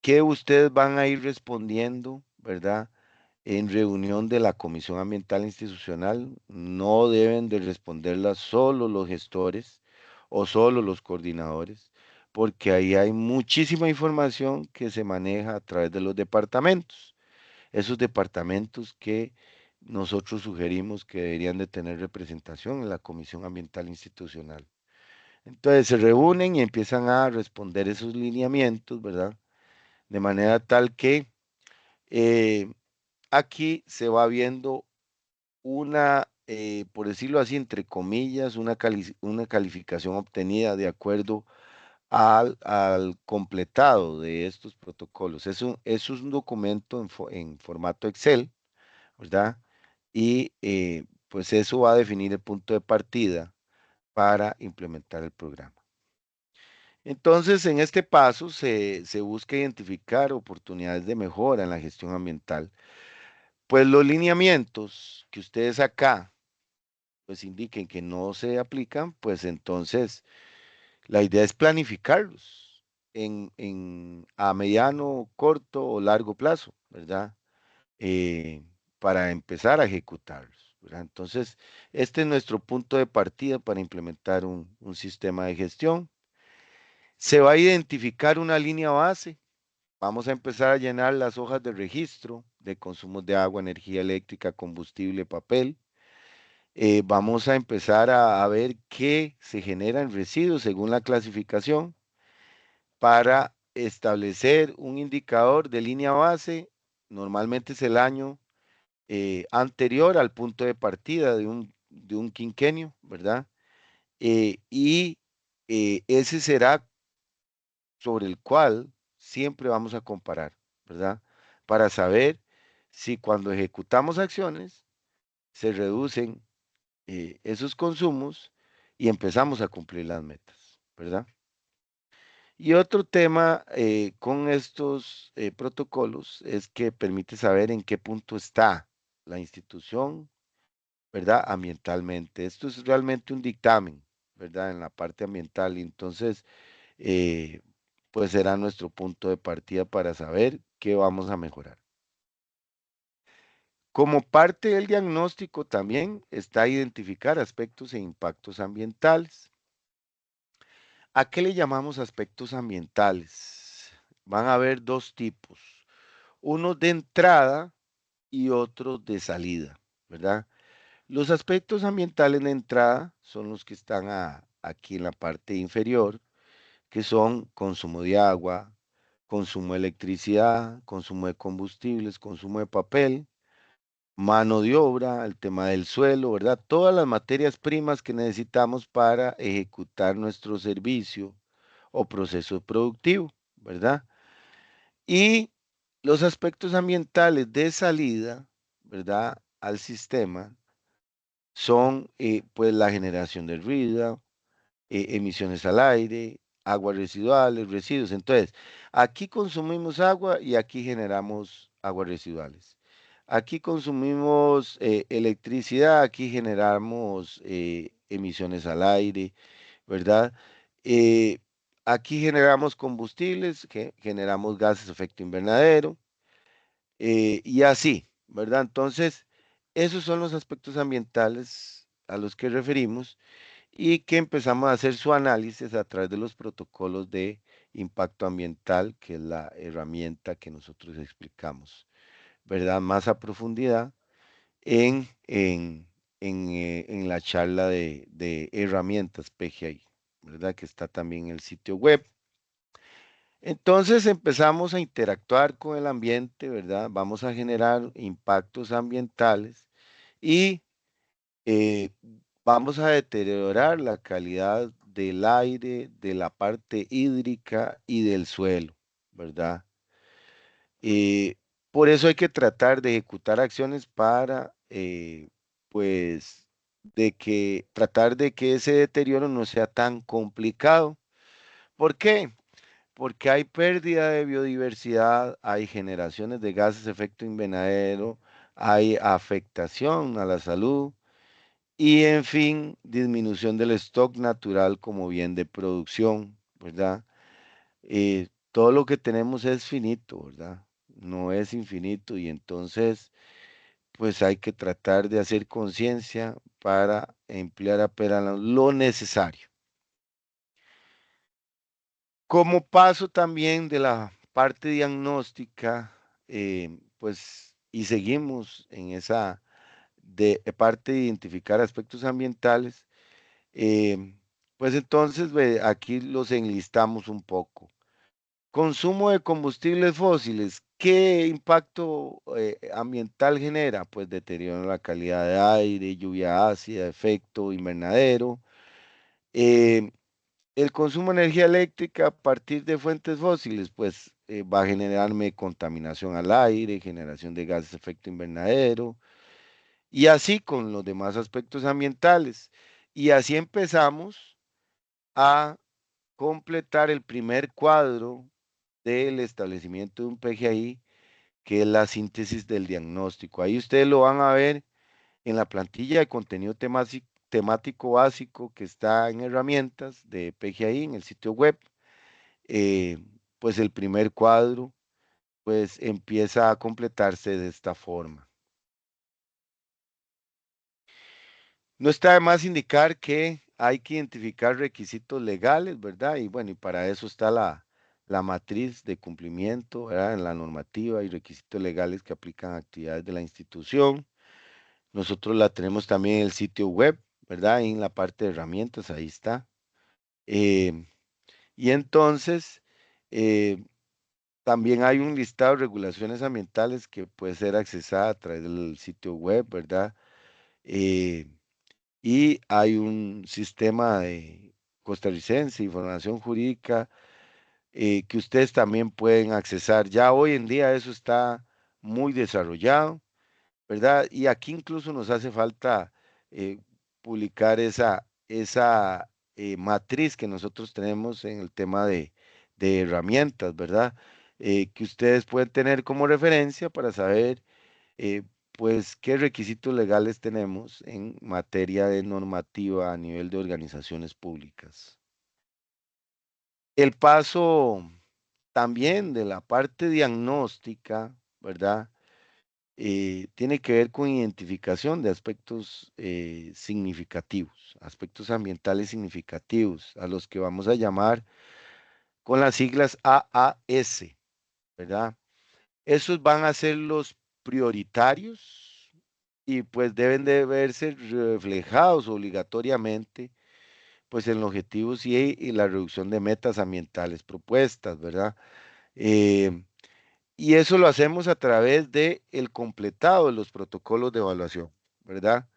S1: que ustedes van a ir respondiendo, ¿verdad? En reunión de la Comisión Ambiental Institucional, no deben de responderlas solo los gestores o solo los coordinadores, porque ahí hay muchísima información que se maneja a través de los departamentos. Esos departamentos que nosotros sugerimos que deberían de tener representación en la Comisión Ambiental Institucional. Entonces se reúnen y empiezan a responder esos lineamientos, ¿verdad? De manera tal que eh, aquí se va viendo una, por decirlo así, entre comillas, una calificación obtenida de acuerdo al completado de estos protocolos. Es un documento en formato Excel, ¿verdad? Y pues eso va a definir el punto de partida para implementar el programa. Entonces, en este paso se busca identificar oportunidades de mejora en la gestión ambiental. Pues los lineamientos que ustedes acá pues indiquen que no se aplican, pues entonces la idea es planificarlos a mediano, corto o largo plazo, ¿verdad? Eh, para empezar a ejecutarlos, ¿verdad? Entonces, este es nuestro punto de partida para implementar un sistema de gestión. Se va a identificar una línea base. Vamos a empezar a llenar las hojas de registro de consumos de agua, energía eléctrica, combustible, papel. Vamos a empezar a ver qué se genera en residuos según la clasificación para establecer un indicador de línea base. Normalmente es el año anterior al punto de partida de un quinquenio, ¿verdad? Y ese será sobre el cual siempre vamos a comparar, ¿verdad? Para saber si cuando ejecutamos acciones se reducen esos consumos y empezamos a cumplir las metas, ¿verdad? Y otro tema con estos protocolos es que permite saber en qué punto está la institución, ¿verdad? Ambientalmente. Esto es realmente un dictamen, ¿verdad? En la parte ambiental. Y entonces, eh, pues será nuestro punto de partida para saber qué vamos a mejorar. Como parte del diagnóstico también está identificar aspectos e impactos ambientales. ¿A qué le llamamos aspectos ambientales? Van a haber dos tipos, unos de entrada y otros de salida, ¿verdad? Los aspectos ambientales de entrada son los que están aquí en la parte inferior, que son consumo de agua, consumo de electricidad, consumo de combustibles, consumo de papel, mano de obra, el tema del suelo, ¿verdad? Todas las materias primas que necesitamos para ejecutar nuestro servicio o proceso productivo, ¿verdad? Y los aspectos ambientales de salida, ¿verdad? Al sistema son pues la generación de ruido, emisiones al aire, aguas residuales, residuos. Entonces, aquí consumimos agua y aquí generamos aguas residuales. Aquí consumimos electricidad, aquí generamos emisiones al aire, ¿verdad? Eh, aquí generamos combustibles, generamos gases de efecto invernadero y así, ¿verdad? Entonces, esos son los aspectos ambientales a los que referimos y que empezamos a hacer su análisis a través de los protocolos de impacto ambiental, que es la herramienta que nosotros explicamos, ¿verdad? Más a profundidad en, en, en la charla de herramientas PGI, ¿verdad? Que está también en el sitio web. Entonces empezamos a interactuar con el ambiente, ¿verdad? Vamos a generar impactos ambientales y eh, vamos a deteriorar la calidad del aire, de la parte hídrica y del suelo, ¿verdad? Eh, por eso hay que tratar de ejecutar acciones para, pues, tratar de que ese deterioro no sea tan complicado. ¿Por qué? Porque hay pérdida de biodiversidad, hay generaciones de gases de efecto invernadero, hay afectación a la salud y, en fin, disminución del stock natural como bien de producción, ¿verdad? Todo lo que tenemos es finito, ¿verdad? No es infinito y entonces, pues hay que tratar de hacer conciencia para emplear apenas lo necesario. Como paso también de la parte diagnóstica, pues, y seguimos en esa parte de identificar aspectos ambientales, pues entonces aquí los enlistamos un poco. Consumo de combustibles fósiles, ¿qué impacto ambiental genera? Pues deterioro en la calidad de aire, lluvia ácida, efecto invernadero. eh, el consumo de energía eléctrica a partir de fuentes fósiles, pues va a generarme contaminación al aire, generación de gases de efecto invernadero, y así con los demás aspectos ambientales. Y así empezamos a completar el primer cuadro del establecimiento de un PGI, que es la síntesis del diagnóstico. Ahí ustedes lo van a ver en la plantilla de contenido temático básico que está en herramientas de PGI en el sitio web. eh, pues el primer cuadro pues empieza a completarse de esta forma. No está de más indicar que hay que identificar requisitos legales, ¿verdad? Y bueno, y para eso está la matriz de cumplimiento, ¿verdad? En la normativa y requisitos legales que aplican a actividades de la institución. Nosotros la tenemos también en el sitio web, ¿verdad? En la parte de herramientas, ahí está. Eh, y entonces, eh, también hay un listado de regulaciones ambientales que puede ser accesada a través del sitio web, ¿verdad? Eh, y hay un sistema de costarricense, información jurídica, que ustedes también pueden accesar. Ya hoy en día eso está muy desarrollado, ¿verdad? Y aquí incluso nos hace falta eh, publicar esa matriz que nosotros tenemos en el tema de herramientas, ¿verdad? Que ustedes pueden tener como referencia para saber, eh, pues, qué requisitos legales tenemos en materia de normativa a nivel de organizaciones públicas. El paso también de la parte diagnóstica, ¿verdad? Tiene que ver con identificación de aspectos significativos, aspectos ambientales significativos, a los que vamos a llamar con las siglas AAS, ¿verdad? Esos van a ser los prioritarios y pues deben de verse reflejados obligatoriamente pues en los objetivos y la reducción de metas ambientales propuestas, ¿verdad? Eh, Y eso lo hacemos a través de el completado de los protocolos de evaluación, ¿verdad?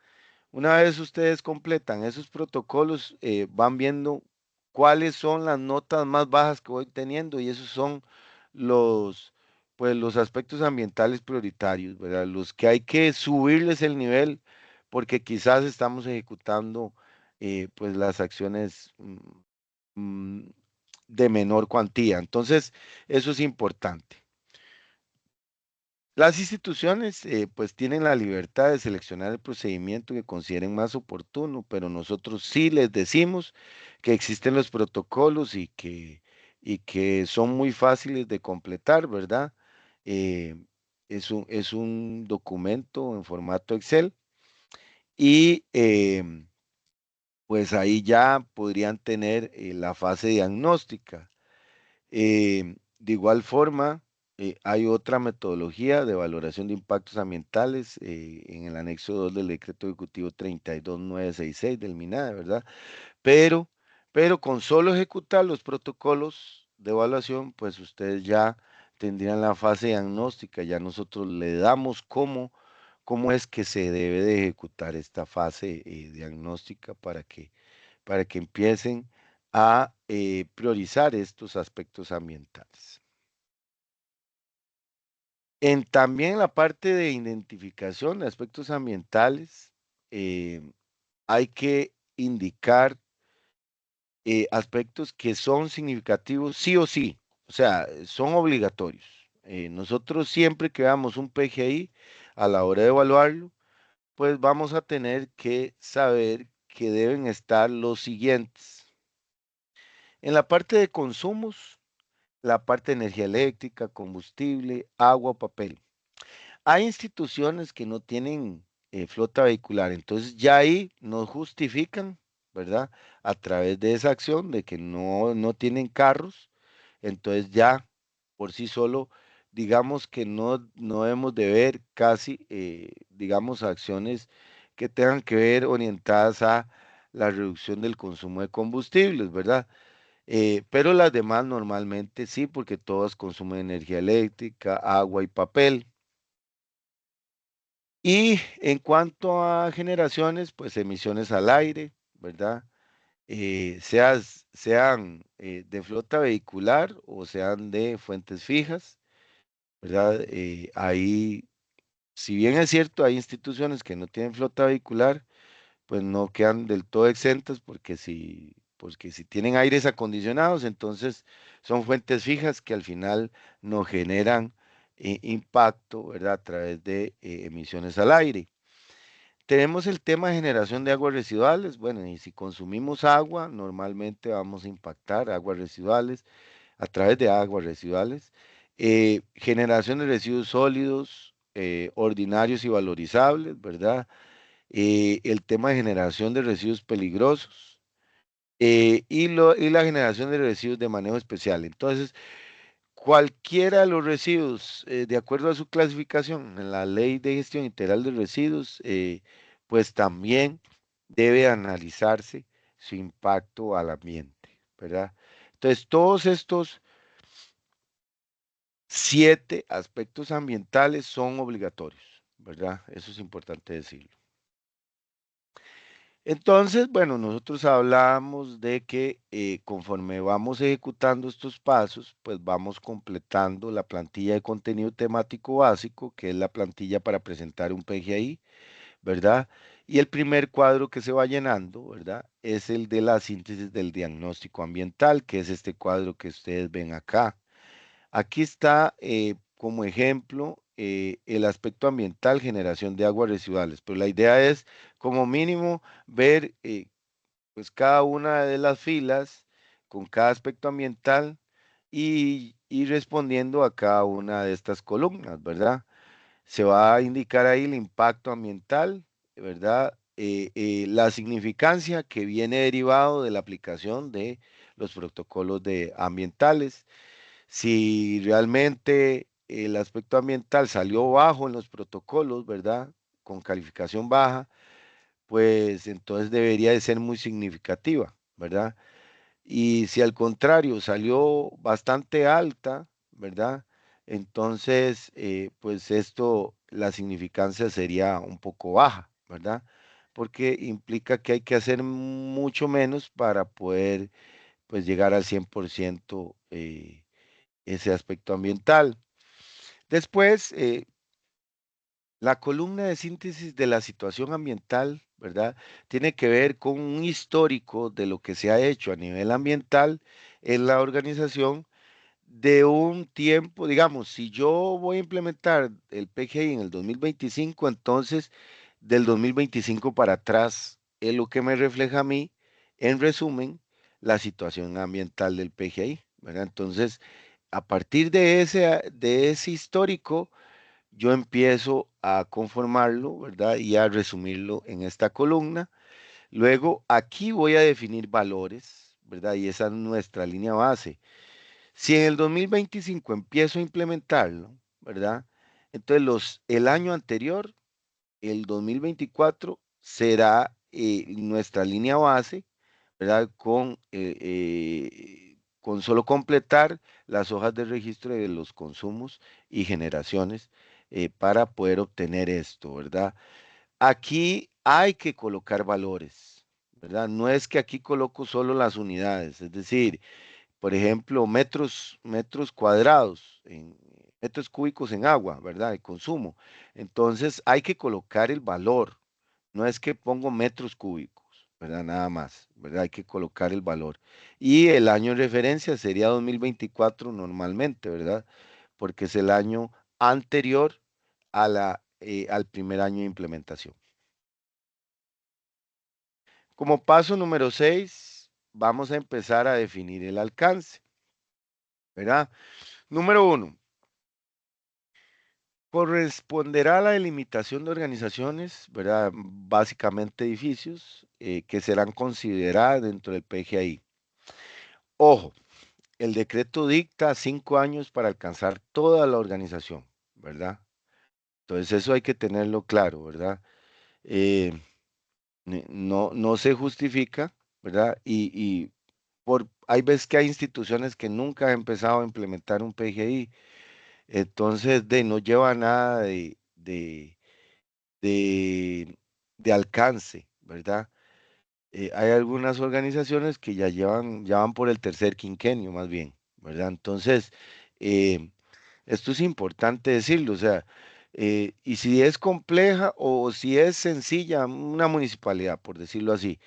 S1: Una vez ustedes completan esos protocolos, van viendo cuáles son las notas más bajas que voy teniendo y esos son los, pues, los aspectos ambientales prioritarios, ¿verdad? Los que hay que subirles el nivel porque quizás estamos ejecutando pues las acciones mm, de menor cuantía. Entonces, eso es importante. Las instituciones pues tienen la libertad de seleccionar el procedimiento que consideren más oportuno, pero nosotros sí les decimos que existen los protocolos y que son muy fáciles de completar, ¿verdad? Eh, es un documento en formato Excel y pues ahí ya podrían tener la fase diagnóstica. De igual forma, hay otra metodología de valoración de impactos ambientales en el anexo 2 del decreto ejecutivo 32966 del MINADE, ¿verdad? Pero, pero con solo ejecutar los protocolos de evaluación, pues ustedes ya tendrían la fase diagnóstica, ya nosotros le damos cómo es que se debe de ejecutar esta fase diagnóstica para que empiecen a priorizar estos aspectos ambientales. También la parte de identificación de aspectos ambientales, eh, hay que indicar aspectos que son significativos sí o sí, o sea, son obligatorios. Nosotros siempre que veamos un PGI, a la hora de evaluarlo, pues vamos a tener que saber que deben estar los siguientes. En la parte de consumos, la parte de energía eléctrica, combustible, agua, papel. Hay instituciones que no tienen flota vehicular, entonces ya ahí nos justifican, ¿verdad? A través de esa acción de que no tienen carros, entonces ya por sí solo, digamos que no debemos de ver casi, digamos, acciones que tengan que ver orientadas a la reducción del consumo de combustibles, ¿verdad? Pero las demás normalmente sí, porque todas consumen energía eléctrica, agua y papel. Y en cuanto a generaciones, pues emisiones al aire, ¿verdad? Sean de flota vehicular o sean de fuentes fijas, ¿verdad? Ahí, si bien es cierto, hay instituciones que no tienen flota vehicular, pues no quedan del todo exentas porque si tienen aires acondicionados, entonces son fuentes fijas que al final no generan impacto, ¿verdad? A través de emisiones al aire. Tenemos el tema de generación de aguas residuales. Bueno, y si consumimos agua, normalmente vamos a impactar aguas residuales a través de aguas residuales. Generación de residuos sólidos, ordinarios y valorizables, ¿verdad? El tema de generación de residuos peligrosos y la generación de residuos de manejo especial. Entonces, cualquiera de los residuos, de acuerdo a su clasificación en la Ley de Gestión Integral de Residuos, pues también debe analizarse su impacto al ambiente, ¿verdad? Entonces, todos estos 7 aspectos ambientales son obligatorios, ¿verdad? Eso es importante decirlo. Entonces, bueno, nosotros hablamos de que conforme vamos ejecutando estos pasos, pues vamos completando la plantilla de contenido temático básico, que es la plantilla para presentar un PGI, ¿verdad? Y el primer cuadro que se va llenando, ¿verdad? Es el de la síntesis del diagnóstico ambiental, que es este cuadro que ustedes ven acá. Aquí está como ejemplo el aspecto ambiental, generación de aguas residuales, pero la idea es como mínimo ver pues cada una de las filas con cada aspecto ambiental y ir respondiendo a cada una de estas columnas, ¿verdad? Se va a indicar ahí el impacto ambiental, ¿verdad? La significancia que viene derivado de la aplicación de los protocolos de ambientales, si realmente el aspecto ambiental salió bajo en los protocolos, ¿verdad? Con calificación baja, pues entonces debería de ser muy significativa, ¿verdad? Y si al contrario salió bastante alta, ¿verdad? Entonces, pues esto, la significancia sería un poco baja, ¿verdad? Porque implica que hay que hacer mucho menos para poder, pues, llegar al 100% ese aspecto ambiental. Después, la columna de síntesis de la situación ambiental, ¿verdad? Tiene que ver con un histórico de lo que se ha hecho a nivel ambiental en la organización de un tiempo, digamos, si yo voy a implementar el PGI en el 2025, entonces del 2025 para atrás es lo que me refleja a mí, en resumen, la situación ambiental del PGI, ¿verdad? Entonces, a partir de ese histórico, yo empiezo a conformarlo, ¿verdad? Y a resumirlo en esta columna. Luego, aquí voy a definir valores, ¿verdad? Y esa es nuestra línea base. Si en el 2025 empiezo a implementarlo, ¿verdad? Entonces, el año anterior, el 2024, será nuestra línea base, ¿verdad? Con solo completar las hojas de registro de los consumos y generaciones para poder obtener esto, ¿verdad? Aquí hay que colocar valores, ¿verdad? No es que aquí coloco solo las unidades, es decir, por ejemplo, metros cuadrados, metros cúbicos en agua, ¿verdad? De consumo. Entonces hay que colocar el valor. No es que pongo metros cúbicos, ¿verdad? Nada más, ¿verdad? Hay que colocar el valor. Y el año de referencia sería 2024 normalmente, ¿verdad? Porque es el año anterior al primer año de implementación. Como paso número 6, vamos a empezar a definir el alcance, ¿verdad? Número 1. Corresponderá a la delimitación de organizaciones, ¿verdad? Básicamente edificios que serán consideradas dentro del PGI. Ojo, el decreto dicta 5 años para alcanzar toda la organización, ¿verdad? Entonces eso hay que tenerlo claro, ¿verdad? Eh, no se justifica, ¿verdad? Hay veces que hay instituciones que nunca han empezado a implementar un PGI, entonces no lleva nada de, de alcance, ¿verdad? Hay algunas organizaciones que ya van por el tercer quinquenio, más bien, ¿verdad? Entonces, eh, esto es importante decirlo, o sea, y si es compleja o si es sencilla una municipalidad, por decirlo así,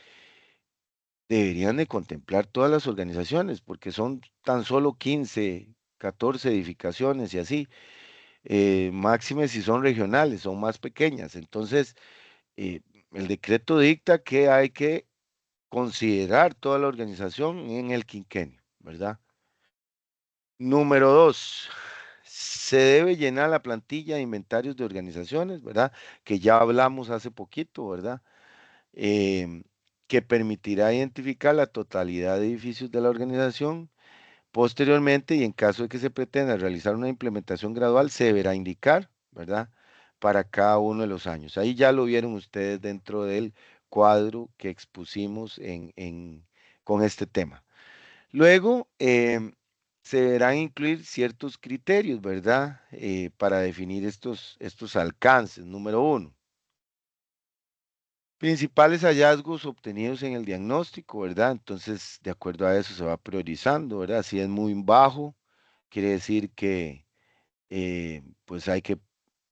S1: deberían de contemplar todas las organizaciones, porque son tan solo 15, 14 edificaciones y así, máxime si son regionales, son más pequeñas. Entonces, eh, el decreto dicta que hay que considerar toda la organización en el quinquenio, ¿verdad? Número 2, se debe llenar la plantilla de inventarios de organizaciones, ¿verdad? Que ya hablamos hace poquito, ¿verdad? Em, que permitirá identificar la totalidad de edificios de la organización. Posteriormente, y en caso de que se pretenda realizar una implementación gradual, se deberá indicar, ¿verdad? Para cada uno de los años. Ahí ya lo vieron ustedes dentro del cuadro que expusimos con este tema. Luego, se deberán incluir ciertos criterios, ¿verdad? Para definir estos alcances. Número 1, principales hallazgos obtenidos en el diagnóstico, ¿verdad? Entonces, de acuerdo a eso se va priorizando, ¿verdad? Si es muy bajo, quiere decir que pues hay que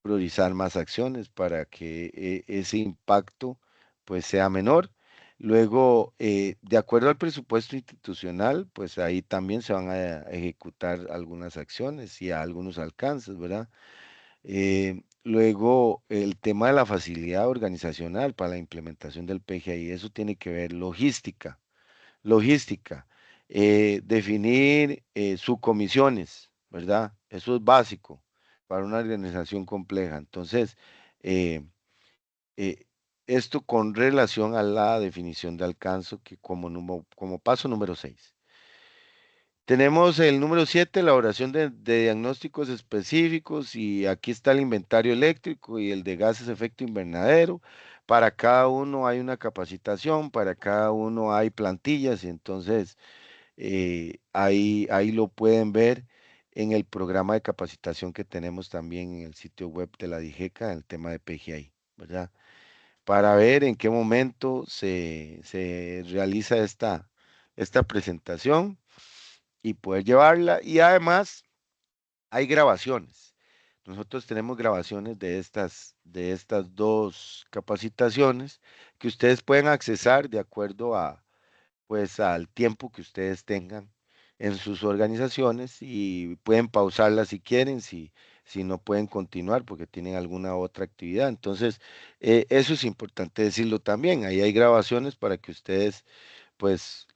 S1: priorizar más acciones para que ese impacto pues sea menor. Luego, de acuerdo al presupuesto institucional, pues ahí también se van a ejecutar algunas acciones y a algunos alcances, ¿verdad? Luego, el tema de la facilidad organizacional para la implementación del PGI, eso tiene que ver logística, definir subcomisiones, ¿verdad? Eso es básico para una organización compleja. Entonces, eh, eh, esto con relación a la definición de alcance, que como paso número 6. Tenemos el número 7, elaboración de diagnósticos específicos, y aquí está el inventario eléctrico y el de gases de efecto invernadero. Para cada uno hay una capacitación, para cada uno hay plantillas, y entonces ahí lo pueden ver. en el programa de capacitación que tenemos también en el sitio web de la DIGECA, en el tema de PGI, ¿verdad? Para ver en qué momento se realiza esta presentación y poder llevarla. Y además hay grabaciones. Nosotros tenemos grabaciones de estas dos capacitaciones que ustedes pueden accesar de acuerdo a, pues, al tiempo que ustedes tengan en sus organizaciones y pueden pausarla si quieren, si no pueden continuar porque tienen alguna otra actividad. Entonces, eso es importante decirlo también. Ahí hay grabaciones para que ustedes, pues,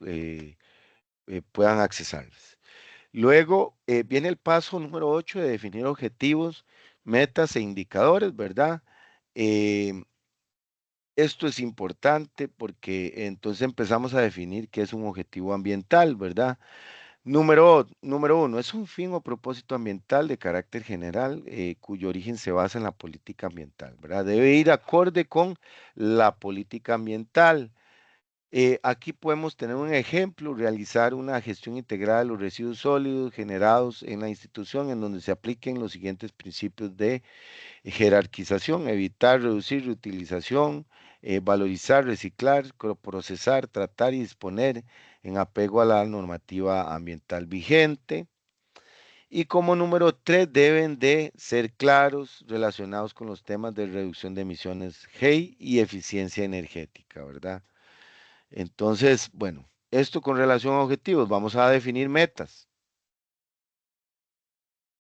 S1: puedan accesarlas. Luego viene el paso número 8 de definir objetivos, metas e indicadores, ¿verdad? Eh, Esto es importante porque entonces empezamos a definir qué es un objetivo ambiental, ¿verdad? Número uno, es un fin o propósito ambiental de carácter general cuyo origen se basa en la política ambiental, ¿verdad? Debe ir acorde con la política ambiental. Aquí podemos tener un ejemplo, realizar una gestión integrada de los residuos sólidos generados en la institución en donde se apliquen los siguientes principios de jerarquización: evitar, reducir, reutilización, valorizar, reciclar, procesar, tratar y disponer en apego a la normativa ambiental vigente. Y como número 3, deben de ser claros relacionados con los temas de reducción de emisiones GEI y eficiencia energética, ¿verdad? Entonces, bueno, esto con relación a objetivos, vamos a definir metas.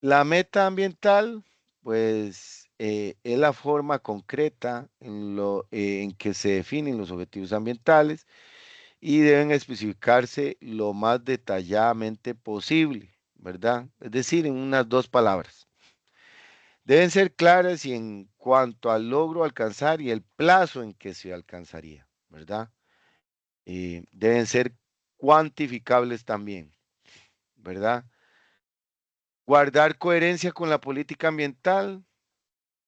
S1: La meta ambiental, pues, es la forma concreta en que se definen los objetivos ambientales y deben especificarse lo más detalladamente posible, ¿verdad? Es decir, en unas dos palabras. Deben ser claras y en cuanto al logro alcanzar y el plazo en que se alcanzaría, ¿verdad? Deben ser cuantificables también, ¿verdad? Guardar coherencia con la política ambiental,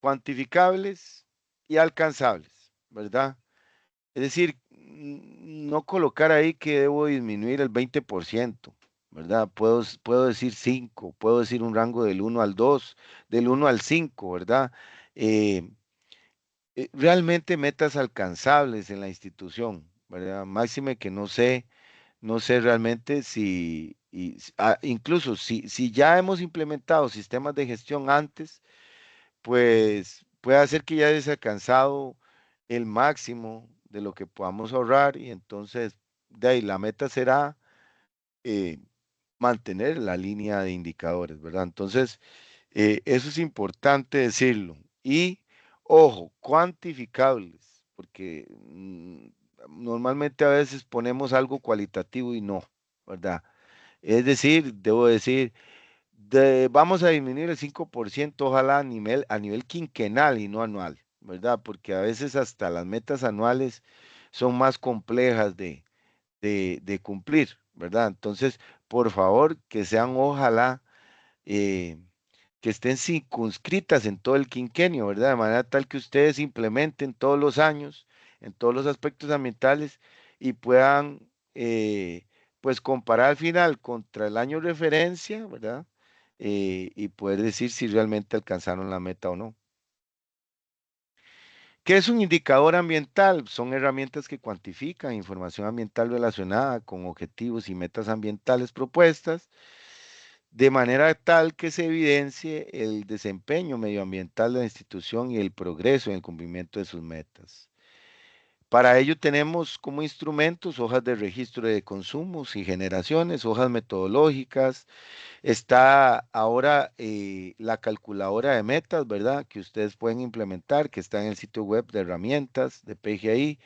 S1: cuantificables y alcanzables, ¿verdad? Es decir, no colocar ahí que debo disminuir el 20%, ¿verdad? Puedo decir 5, puedo decir un rango del 1 al 2, del 1 al 5, ¿verdad? Eh, Realmente metas alcanzables en la institución, ¿verdad? Máxime que no sé realmente incluso si ya hemos implementado sistemas de gestión antes, pues puede hacer que ya hayas alcanzado el máximo de lo que podamos ahorrar y entonces de ahí la meta será eh, mantener la línea de indicadores, ¿verdad? Entonces, eso es importante decirlo. Y, ojo, cuantificables, porque normalmente a veces ponemos algo cualitativo y no, ¿verdad? Es decir, debo decir, vamos a disminuir el 5%, ojalá a nivel quinquenal y no anual, ¿verdad? Porque a veces hasta las metas anuales son más complejas de cumplir, ¿verdad? Entonces, por favor, que sean, ojalá, eh, que estén circunscritas en todo el quinquenio, ¿verdad? De manera tal que ustedes implementen todos los años, en todos los aspectos ambientales y puedan, pues, comparar al final contra el año referencia, ¿verdad? Y poder decir si realmente alcanzaron la meta o no. ¿Qué es un indicador ambiental? Son herramientas que cuantifican información ambiental relacionada con objetivos y metas ambientales propuestas, de manera tal que se evidencie el desempeño medioambiental de la institución y el progreso en el cumplimiento de sus metas. Para ello tenemos como instrumentos hojas de registro de consumos y generaciones, hojas metodológicas. Está ahora la calculadora de metas, ¿verdad? Que ustedes pueden implementar, que está en el sitio web de herramientas de PGI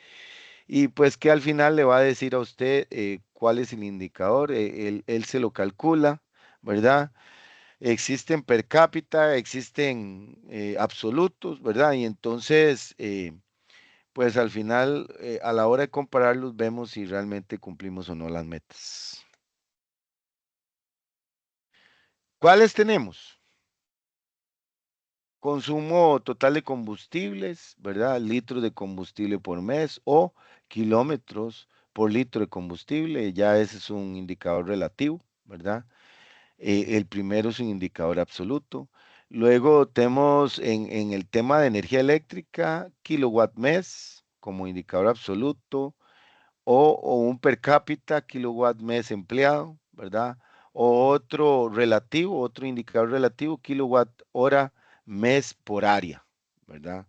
S1: y pues que al final le va a decir a usted cuál es el indicador, él se lo calcula, ¿verdad? Existen per cápita, existen absolutos, ¿verdad? Y entonces, pues al final, a la hora de compararlos, vemos si realmente cumplimos o no las metas. ¿Cuáles tenemos? Consumo total de combustibles, ¿verdad? Litros de combustible por mes o kilómetros por litro de combustible, ya ese es un indicador relativo, ¿verdad? El primero es un indicador absoluto. Luego tenemos en el tema de energía eléctrica, kilowatt mes como indicador absoluto, o un per cápita, kilowatt mes empleado, ¿verdad? O otro relativo, otro indicador relativo, kilowatt hora mes por área, ¿verdad?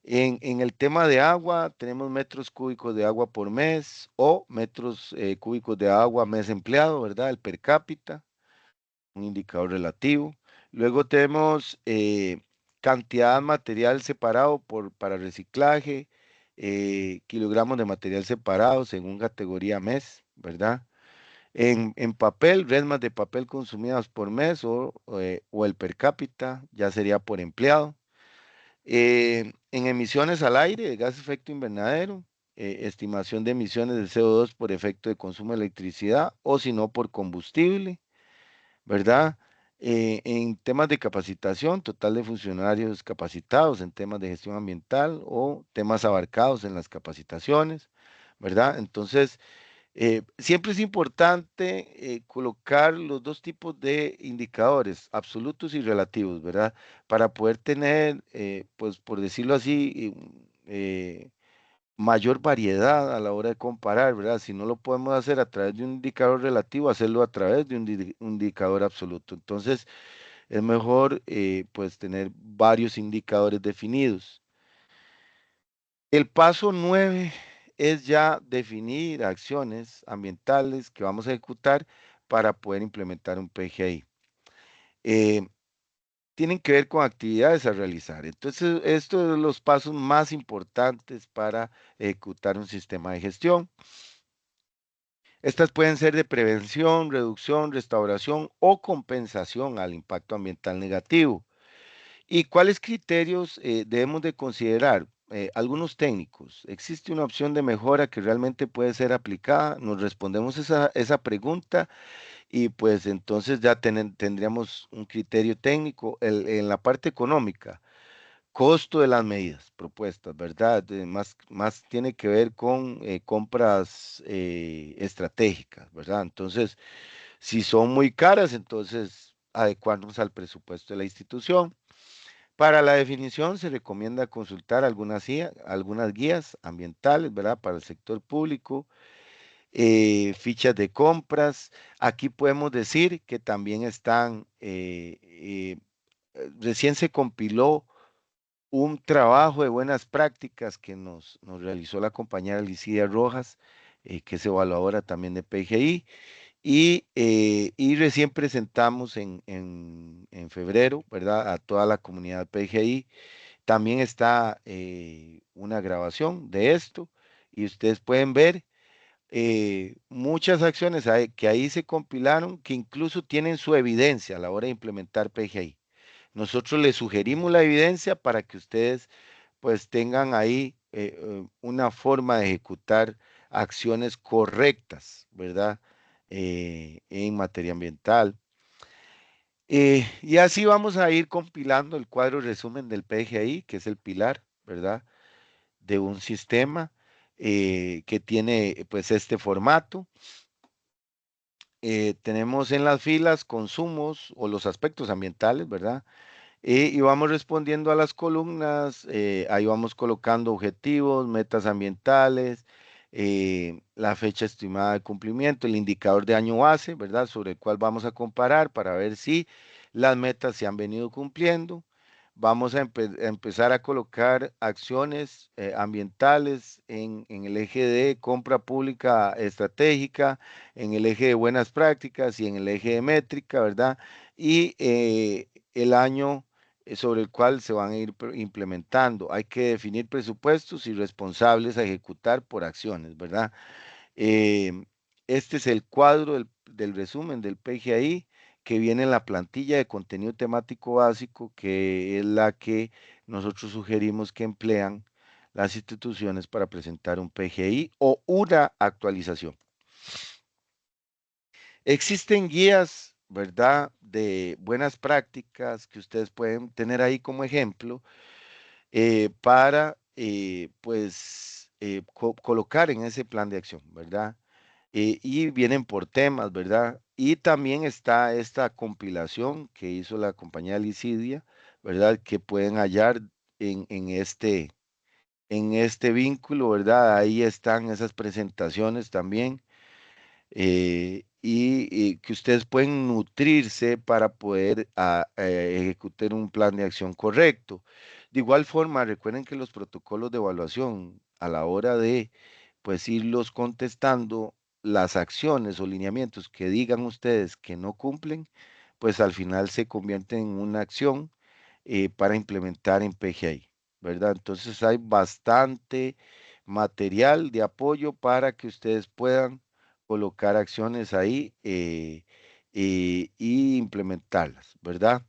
S1: En el tema de agua, tenemos metros cúbicos de agua por mes o metros cúbicos de agua mes empleado, ¿verdad? El per cápita, un indicador relativo. Luego tenemos cantidad de material separado para reciclaje, kilogramos de material separado según categoría mes, ¿verdad? En papel, resmas de papel consumidas por mes o el per cápita, ya sería por empleado. En emisiones al aire de gas efecto invernadero, estimación de emisiones de CO2 por efecto de consumo de electricidad o si no por combustible, ¿verdad? En temas de capacitación, total de funcionarios capacitados en temas de gestión ambiental o temas abarcados en las capacitaciones, ¿verdad? Entonces, siempre es importante colocar los dos tipos de indicadores, absolutos y relativos, ¿verdad? Para poder tener, pues por decirlo así, mayor variedad a la hora de comparar, ¿verdad? Si no lo podemos hacer a través de un indicador relativo, hacerlo a través de un indicador absoluto. Entonces, es mejor, pues, tener varios indicadores definidos. El paso 9 es ya definir acciones ambientales que vamos a ejecutar para poder implementar un PGI. Eh, Tienen que ver con actividades a realizar. Entonces, estos son los pasos más importantes para ejecutar un sistema de gestión. Estas pueden ser de prevención, reducción, restauración o compensación al impacto ambiental negativo. ¿Y cuáles criterios debemos de considerar? Algunos técnicos. ¿Existe una opción de mejora que realmente puede ser aplicada? Nos respondemos esa pregunta y pues entonces ya tendríamos un criterio técnico. En la parte económica, costo de las medidas propuestas, ¿verdad? Más tiene que ver con compras estratégicas, ¿verdad? Entonces, si son muy caras, entonces adecuarnos al presupuesto de la institución. Para la definición se recomienda consultar algunas guías ambientales, ¿verdad? Para el sector público, fichas de compras. Aquí podemos decir que también recién se compiló un trabajo de buenas prácticas que nos realizó la compañera Licidia Rojas, que es evaluadora también de PGI, y recién presentamos en febrero, ¿verdad? A toda la comunidad PGI. También está una grabación de esto y ustedes pueden ver muchas acciones que ahí se compilaron que incluso tienen su evidencia a la hora de implementar PGI. Nosotros les sugerimos la evidencia para que ustedes pues tengan ahí una forma de ejecutar acciones correctas, ¿verdad? En materia ambiental. Y así vamos a ir compilando el cuadro resumen del PGI, que es el pilar, ¿verdad? De un sistema que tiene pues este formato. Tenemos en las filas consumos o los aspectos ambientales, ¿verdad? Y vamos respondiendo a las columnas, ahí vamos colocando objetivos, metas ambientales, la fecha estimada de cumplimiento, el indicador de año base, ¿verdad? Sobre el cual vamos a comparar para ver si las metas se han venido cumpliendo. Vamos a empezar a colocar acciones ambientales en el eje de compra pública estratégica, en el eje de buenas prácticas y en el eje de métrica, ¿verdad? Y el año sobre el cual se van a ir implementando. Hay que definir presupuestos y responsables a ejecutar por acciones, ¿verdad? Eh, este es el cuadro del resumen del PGI que viene en la plantilla de contenido temático básico, que es la que nosotros sugerimos que emplean las instituciones para presentar un PGI o una actualización. Existen guías, ¿verdad?, de buenas prácticas que ustedes pueden tener ahí como ejemplo para, pues, colocar en ese plan de acción, ¿verdad? y vienen por temas, ¿verdad? Y también está esta compilación que hizo la compañía Licidia, ¿verdad? Que pueden hallar en este vínculo, ¿verdad? Ahí están esas presentaciones también y que ustedes pueden nutrirse para poder ejecutar un plan de acción correcto. De igual forma, recuerden que los protocolos de evaluación a la hora de pues irlos contestando las acciones o lineamientos que digan ustedes que no cumplen, pues al final se convierten en una acción para implementar en PGI, ¿verdad? Entonces hay bastante material de apoyo para que ustedes puedan colocar acciones ahí y implementarlas, ¿verdad?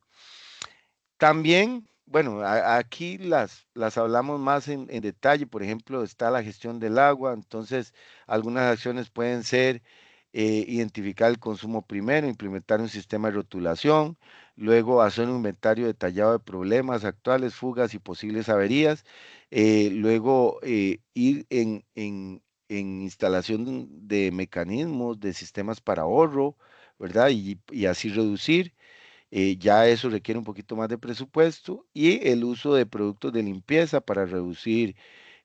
S1: También, bueno, aquí las hablamos más en detalle. Por ejemplo, está la gestión del agua. Entonces, algunas acciones pueden ser identificar el consumo primero, implementar un sistema de rotulación, luego hacer un inventario detallado de problemas actuales, fugas y posibles averías, luego ir en instalación de mecanismos, de sistemas para ahorro, ¿verdad? Y así reducir. Ya eso requiere un poquito más de presupuesto y el uso de productos de limpieza para reducir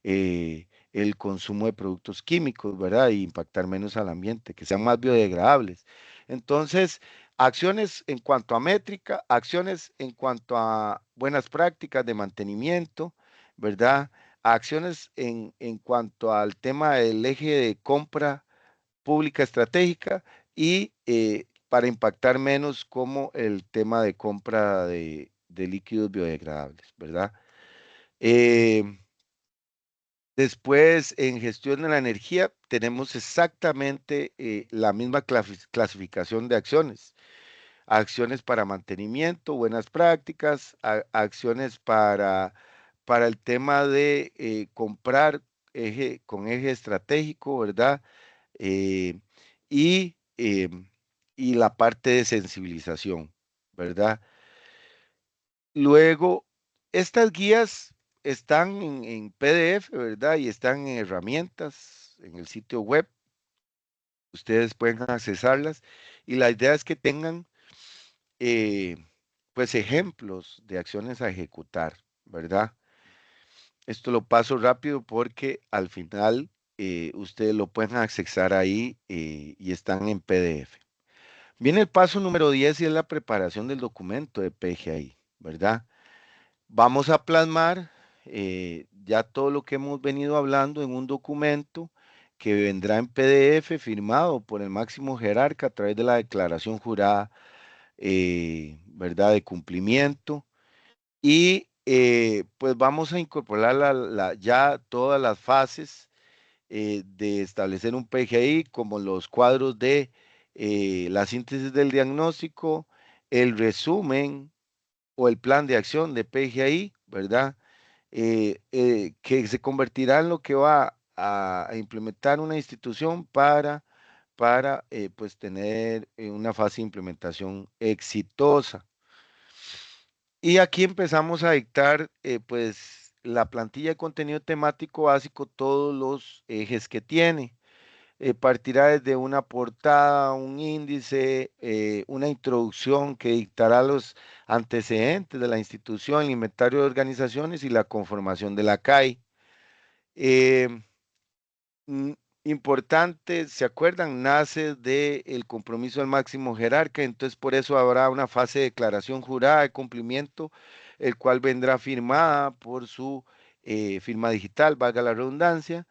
S1: el consumo de productos químicos, ¿verdad? Y impactar menos al ambiente, que sean más biodegradables. Entonces, acciones en cuanto a métrica, acciones en cuanto a buenas prácticas de mantenimiento, ¿verdad? Acciones en cuanto al tema del eje de compra pública estratégica y para impactar menos como el tema de compra de líquidos biodegradables, ¿verdad? Eh, Después, en gestión de la energía, tenemos exactamente la misma clasificación de acciones. Acciones para mantenimiento, buenas prácticas, acciones para el tema de comprar con eje estratégico, ¿verdad? eh, y, y la parte de sensibilización, ¿verdad? Luego, estas guías están en PDF, ¿verdad? Y están en herramientas, en el sitio web. Ustedes pueden accesarlas y la idea es que tengan, eh, pues, ejemplos de acciones a ejecutar, ¿verdad? Esto lo paso rápido porque al final ustedes lo pueden accesar ahí y están en PDF. Viene el paso número 10 y es la preparación del documento de PGI, ¿verdad? Vamos a plasmar ya todo lo que hemos venido hablando en un documento que vendrá en PDF firmado por el máximo jerarca a través de la declaración jurada, ¿verdad? De cumplimiento. Y pues vamos a incorporar ya todas las fases de establecer un PGI, como los cuadros de la síntesis del diagnóstico, el resumen o el plan de acción de PGI, ¿verdad? Que se convertirá en lo que va a implementar una institución para pues tener una fase de implementación exitosa. Y aquí empezamos a dictar pues la plantilla de contenido temático básico, todos los ejes que tiene. Partirá desde una portada, un índice, una introducción que dictará los antecedentes de la institución, el inventario de organizaciones y la conformación de la CAI. Eh, mm, Importante, ¿se acuerdan? Nace del compromiso del máximo jerarca, entonces por eso habrá una fase de declaración jurada de cumplimiento, el cual vendrá firmada por su firma digital, valga la redundancia.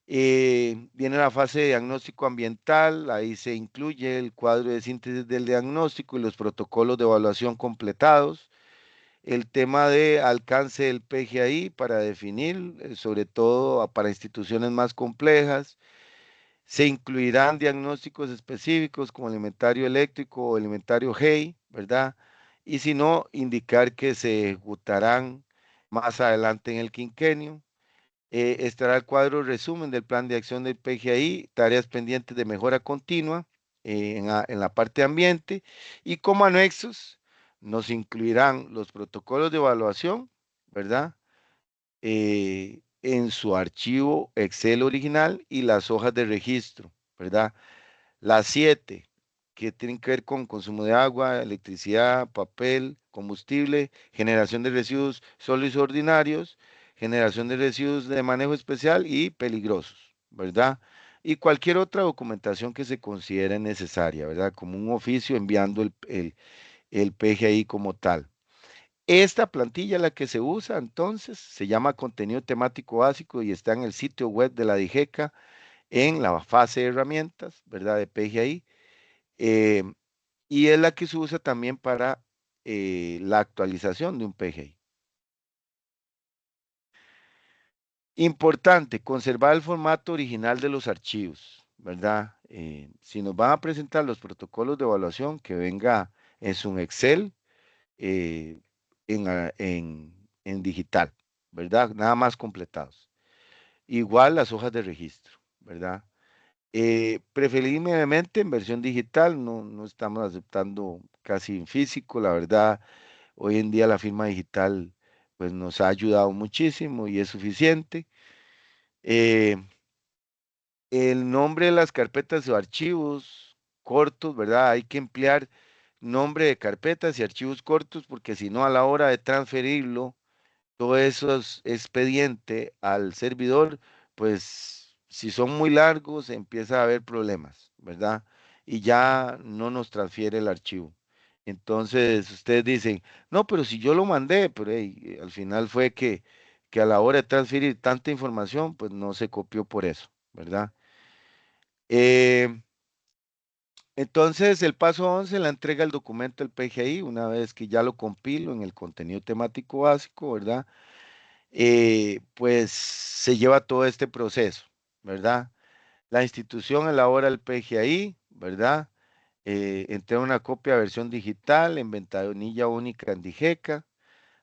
S1: Viene la fase de diagnóstico ambiental, ahí se incluye el cuadro de síntesis del diagnóstico y los protocolos de evaluación completados. El tema de alcance del PGI para definir, sobre todo para instituciones más complejas. Se incluirán diagnósticos específicos como el inventario eléctrico o el inventario GEI, ¿verdad? Y si no, indicar que se ejecutarán más adelante en el quinquenio. Estará el cuadro resumen del plan de acción del PGI, tareas pendientes de mejora continua en la parte ambiente y como anexos nos incluirán los protocolos de evaluación, ¿verdad? En su archivo Excel original y las hojas de registro, ¿verdad? Las 7, que tienen que ver con consumo de agua, electricidad, papel, combustible, generación de residuos sólidos ordinarios, generación de residuos de manejo especial y peligrosos, ¿verdad? Y cualquier otra documentación que se considere necesaria, ¿verdad? Como un oficio enviando el PGI como tal. Esta plantilla, la que se usa entonces, se llama contenido temático básico y está en el sitio web de la DIGECA en la fase de herramientas, ¿verdad? De PGI. eh, y es la que se usa también para la actualización de un PGI. Importante, conservar el formato original de los archivos, ¿verdad? Si nos van a presentar los protocolos de evaluación, que venga en su Excel, eh, en digital, ¿verdad? Nada más completados. Igual las hojas de registro, ¿verdad? Preferiblemente en versión digital, no estamos aceptando casi en físico, la verdad, hoy en día la firma digital pues nos ha ayudado muchísimo y es suficiente. Eh, el nombre de las carpetas o archivos cortos, ¿verdad? Hay que emplear nombre de carpetas y archivos cortos porque si no a la hora de transferirlo, todo eso es expediente al servidor, pues si son muy largos empieza a haber problemas, ¿verdad? Y ya no nos transfiere el archivo. Entonces ustedes dicen, no, pero si yo lo mandé, pero hey, al final fue que a la hora de transferir tanta información, pues no se copió por eso, ¿verdad? Eh, entonces el paso 11, la entrega del documento del PGI, una vez que ya lo compilo en el contenido temático básico, ¿verdad? Pues se lleva todo este proceso, ¿verdad? La institución elabora el PGI, ¿verdad? Entrega una copia de versión digital en ventanilla única en Digeca.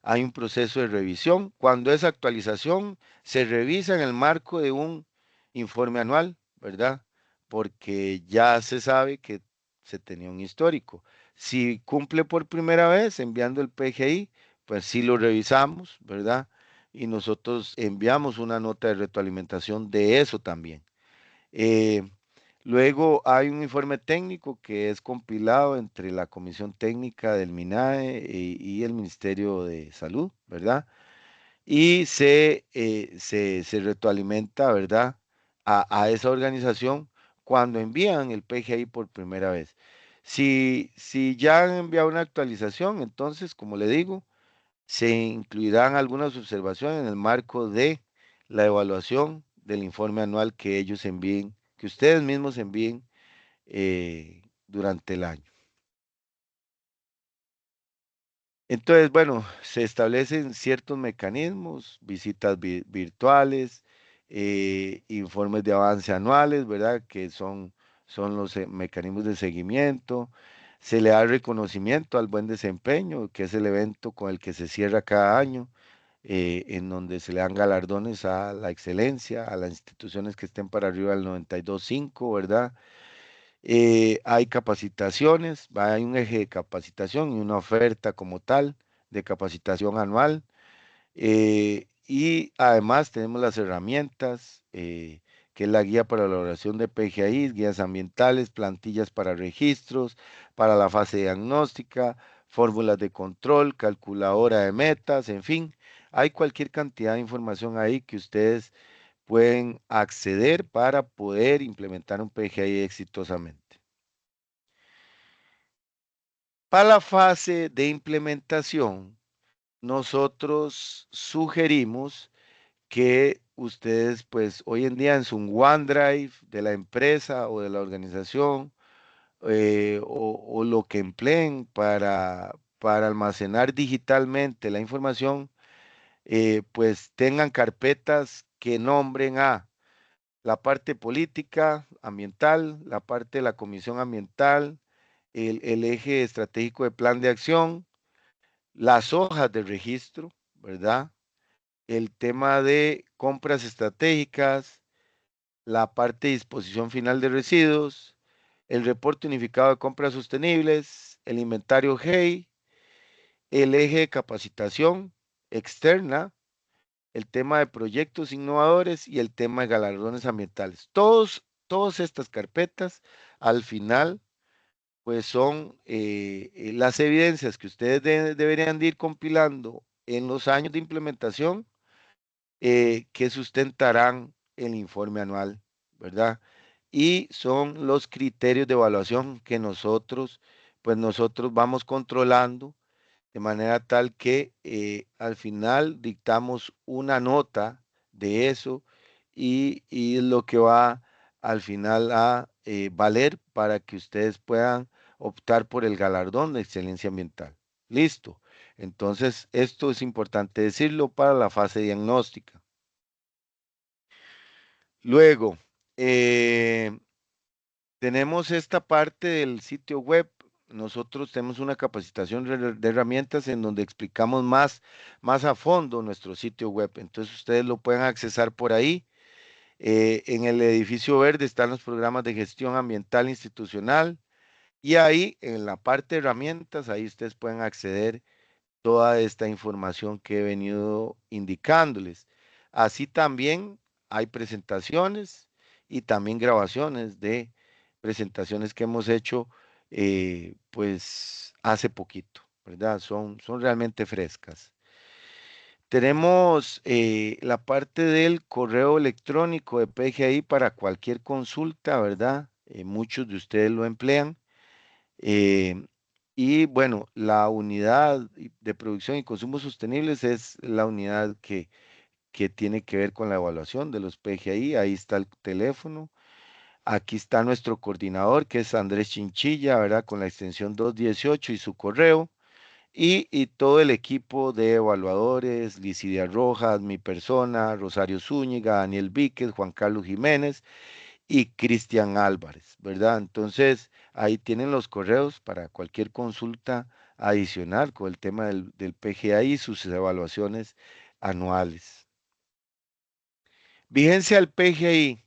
S1: Hay un proceso de revisión. Cuando esa actualización se revisa en el marco de un informe anual, ¿verdad? Porque ya se sabe que se tenía un histórico. Si cumple por primera vez enviando el PGI, pues sí lo revisamos, ¿verdad? Y nosotros enviamos una nota de retroalimentación de eso también. Eh, Luego hay un informe técnico que es compilado entre la Comisión Técnica del MINAE y el Ministerio de Salud, ¿verdad? Y se retroalimenta, ¿verdad? A esa organización cuando envían el PGI por primera vez. Si ya han enviado una actualización, entonces, como le digo, se incluirán algunas observaciones en el marco de la evaluación del informe anual que ellos envíen, que ustedes mismos envíen durante el año. Entonces, bueno, se establecen ciertos mecanismos, visitas virtuales, informes de avance anuales, ¿verdad? Que son los mecanismos de seguimiento. Se le da reconocimiento al buen desempeño, que es el evento con el que se cierra cada año, en donde se le dan galardones a la excelencia, a las instituciones que estén para arriba del 92.5, ¿verdad? Hay capacitaciones, hay un eje de capacitación y una oferta como tal de capacitación anual. Y además tenemos las herramientas, que es la guía para la elaboración de PGI, guías ambientales, plantillas para registros, para la fase diagnóstica, fórmulas de control, calculadora de metas, en fin, hay cualquier cantidad de información ahí que ustedes pueden acceder para poder implementar un PGI exitosamente. Para la fase de implementación, nosotros sugerimos que ustedes, pues hoy en día en su OneDrive de la empresa o de la organización, o lo que empleen para almacenar digitalmente la información, pues tengan carpetas que nombren a la parte política, ambiental, la parte de la comisión ambiental, el eje estratégico de plan de acción, las hojas de registro, ¿verdad? El tema de compras estratégicas, la parte de disposición final de residuos, el reporte unificado de compras sostenibles, el inventario GEI, el eje de capacitación externa, el tema de proyectos innovadores y el tema de galardones ambientales. Todos todas estas carpetas al final pues son las evidencias que ustedes deberían de ir compilando en los años de implementación que sustentarán el informe anual, ¿verdad? Y son los criterios de evaluación que pues nosotros vamos controlando de manera tal que al final dictamos una nota de eso y lo que va al final a valer para que ustedes puedan optar por el galardón de excelencia ambiental. Listo. Entonces, esto es importante decirlo para la fase diagnóstica. Luego, eh, tenemos esta parte del sitio web. Nosotros tenemos una capacitación de herramientas en donde explicamos más a fondo nuestro sitio web. Entonces ustedes lo pueden accesar por ahí. En el edificio verde están los programas de gestión ambiental institucional y ahí en la parte de herramientas, ahí ustedes pueden acceder toda esta información que he venido indicándoles. Así también hay presentaciones y también grabaciones de presentaciones que hemos hecho pues hace poquito, ¿verdad? Son realmente frescas. Tenemos la parte del correo electrónico de PGI para cualquier consulta, ¿verdad? Muchos de ustedes lo emplean. Eh, y bueno, la unidad de producción y consumo sostenibles es la unidad que tiene que ver con la evaluación de los PGI. Ahí está el teléfono. Aquí está nuestro coordinador, que es Andrés Chinchilla, ¿verdad? Con la extensión 218 y su correo. Y todo el equipo de evaluadores, Licidia Rojas, mi persona, Rosario Zúñiga, Daniel Víquez, Juan Carlos Jiménez y Cristian Álvarez, ¿verdad? Entonces, ahí tienen los correos para cualquier consulta adicional con el tema del PGA y sus evaluaciones anuales. Vigencia del PGI.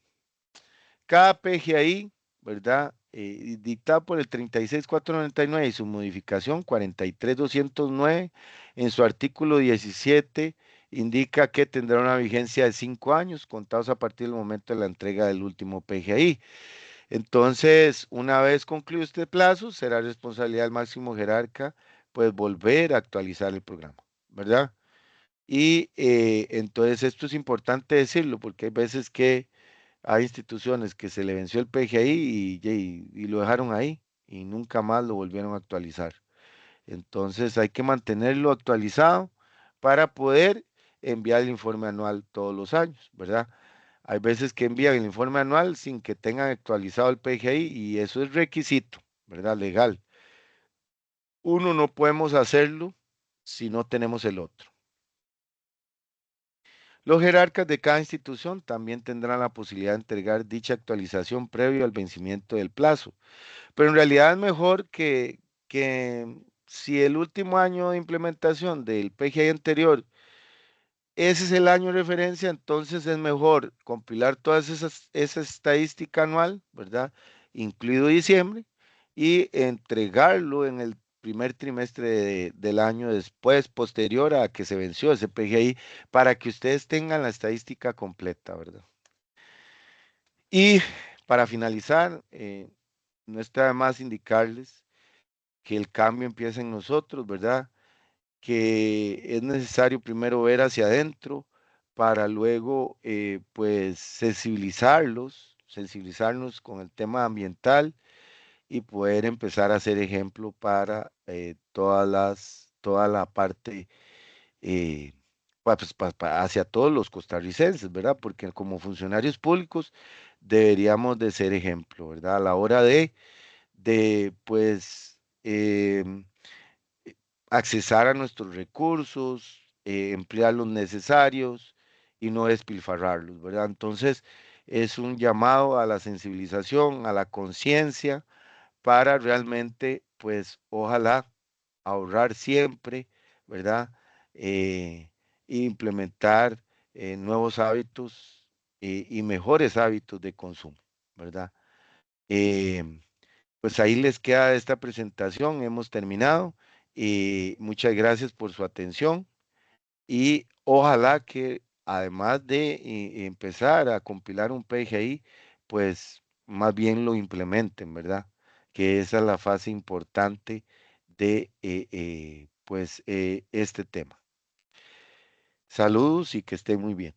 S1: Cada PGI, ¿verdad? Dictado por el 36499 y su modificación 43209 en su artículo 17 indica que tendrá una vigencia de 5 años contados a partir del momento de la entrega del último PGI. Entonces, una vez concluido este plazo, será responsabilidad del máximo jerarca, pues volver a actualizar el programa, ¿verdad? Y entonces esto es importante decirlo porque hay veces que hay instituciones que se le venció el PGI y lo dejaron ahí y nunca más lo volvieron a actualizar. Entonces hay que mantenerlo actualizado para poder enviar el informe anual todos los años, ¿verdad? Hay veces que envían el informe anual sin que tengan actualizado el PGI y eso es requisito, ¿verdad? Legal. Uno no podemos hacerlo si no tenemos el otro. Los jerarcas de cada institución también tendrán la posibilidad de entregar dicha actualización previo al vencimiento del plazo, pero en realidad es mejor que si el último año de implementación del PGI anterior ese es el año de referencia, entonces es mejor compilar esa estadística anual, ¿verdad? Incluido diciembre, y entregarlo en el primer trimestre del año después, posterior a que se venció ese PGI, para que ustedes tengan la estadística completa, ¿verdad? Y para finalizar, no está de más indicarles que el cambio empieza en nosotros, ¿verdad? Que es necesario primero ver hacia adentro para luego, pues, sensibilizarnos con el tema ambiental y poder empezar a ser ejemplo para toda la parte, eh, pues, hacia todos los costarricenses, ¿verdad? Porque como funcionarios públicos deberíamos de ser ejemplo, ¿verdad? A la hora pues, accesar a nuestros recursos, emplear los necesarios y no despilfarrarlos, ¿verdad? Entonces, es un llamado a la sensibilización, a la conciencia, para realmente, pues, ojalá ahorrar siempre, ¿verdad? E implementar nuevos hábitos y mejores hábitos de consumo, ¿verdad? Em, pues ahí les queda esta presentación, hemos terminado y muchas gracias por su atención y ojalá que además de empezar a compilar un PGI, pues más bien lo implementen, ¿verdad? Que esa es la fase importante de, pues, este tema. Saludos y que estén muy bien.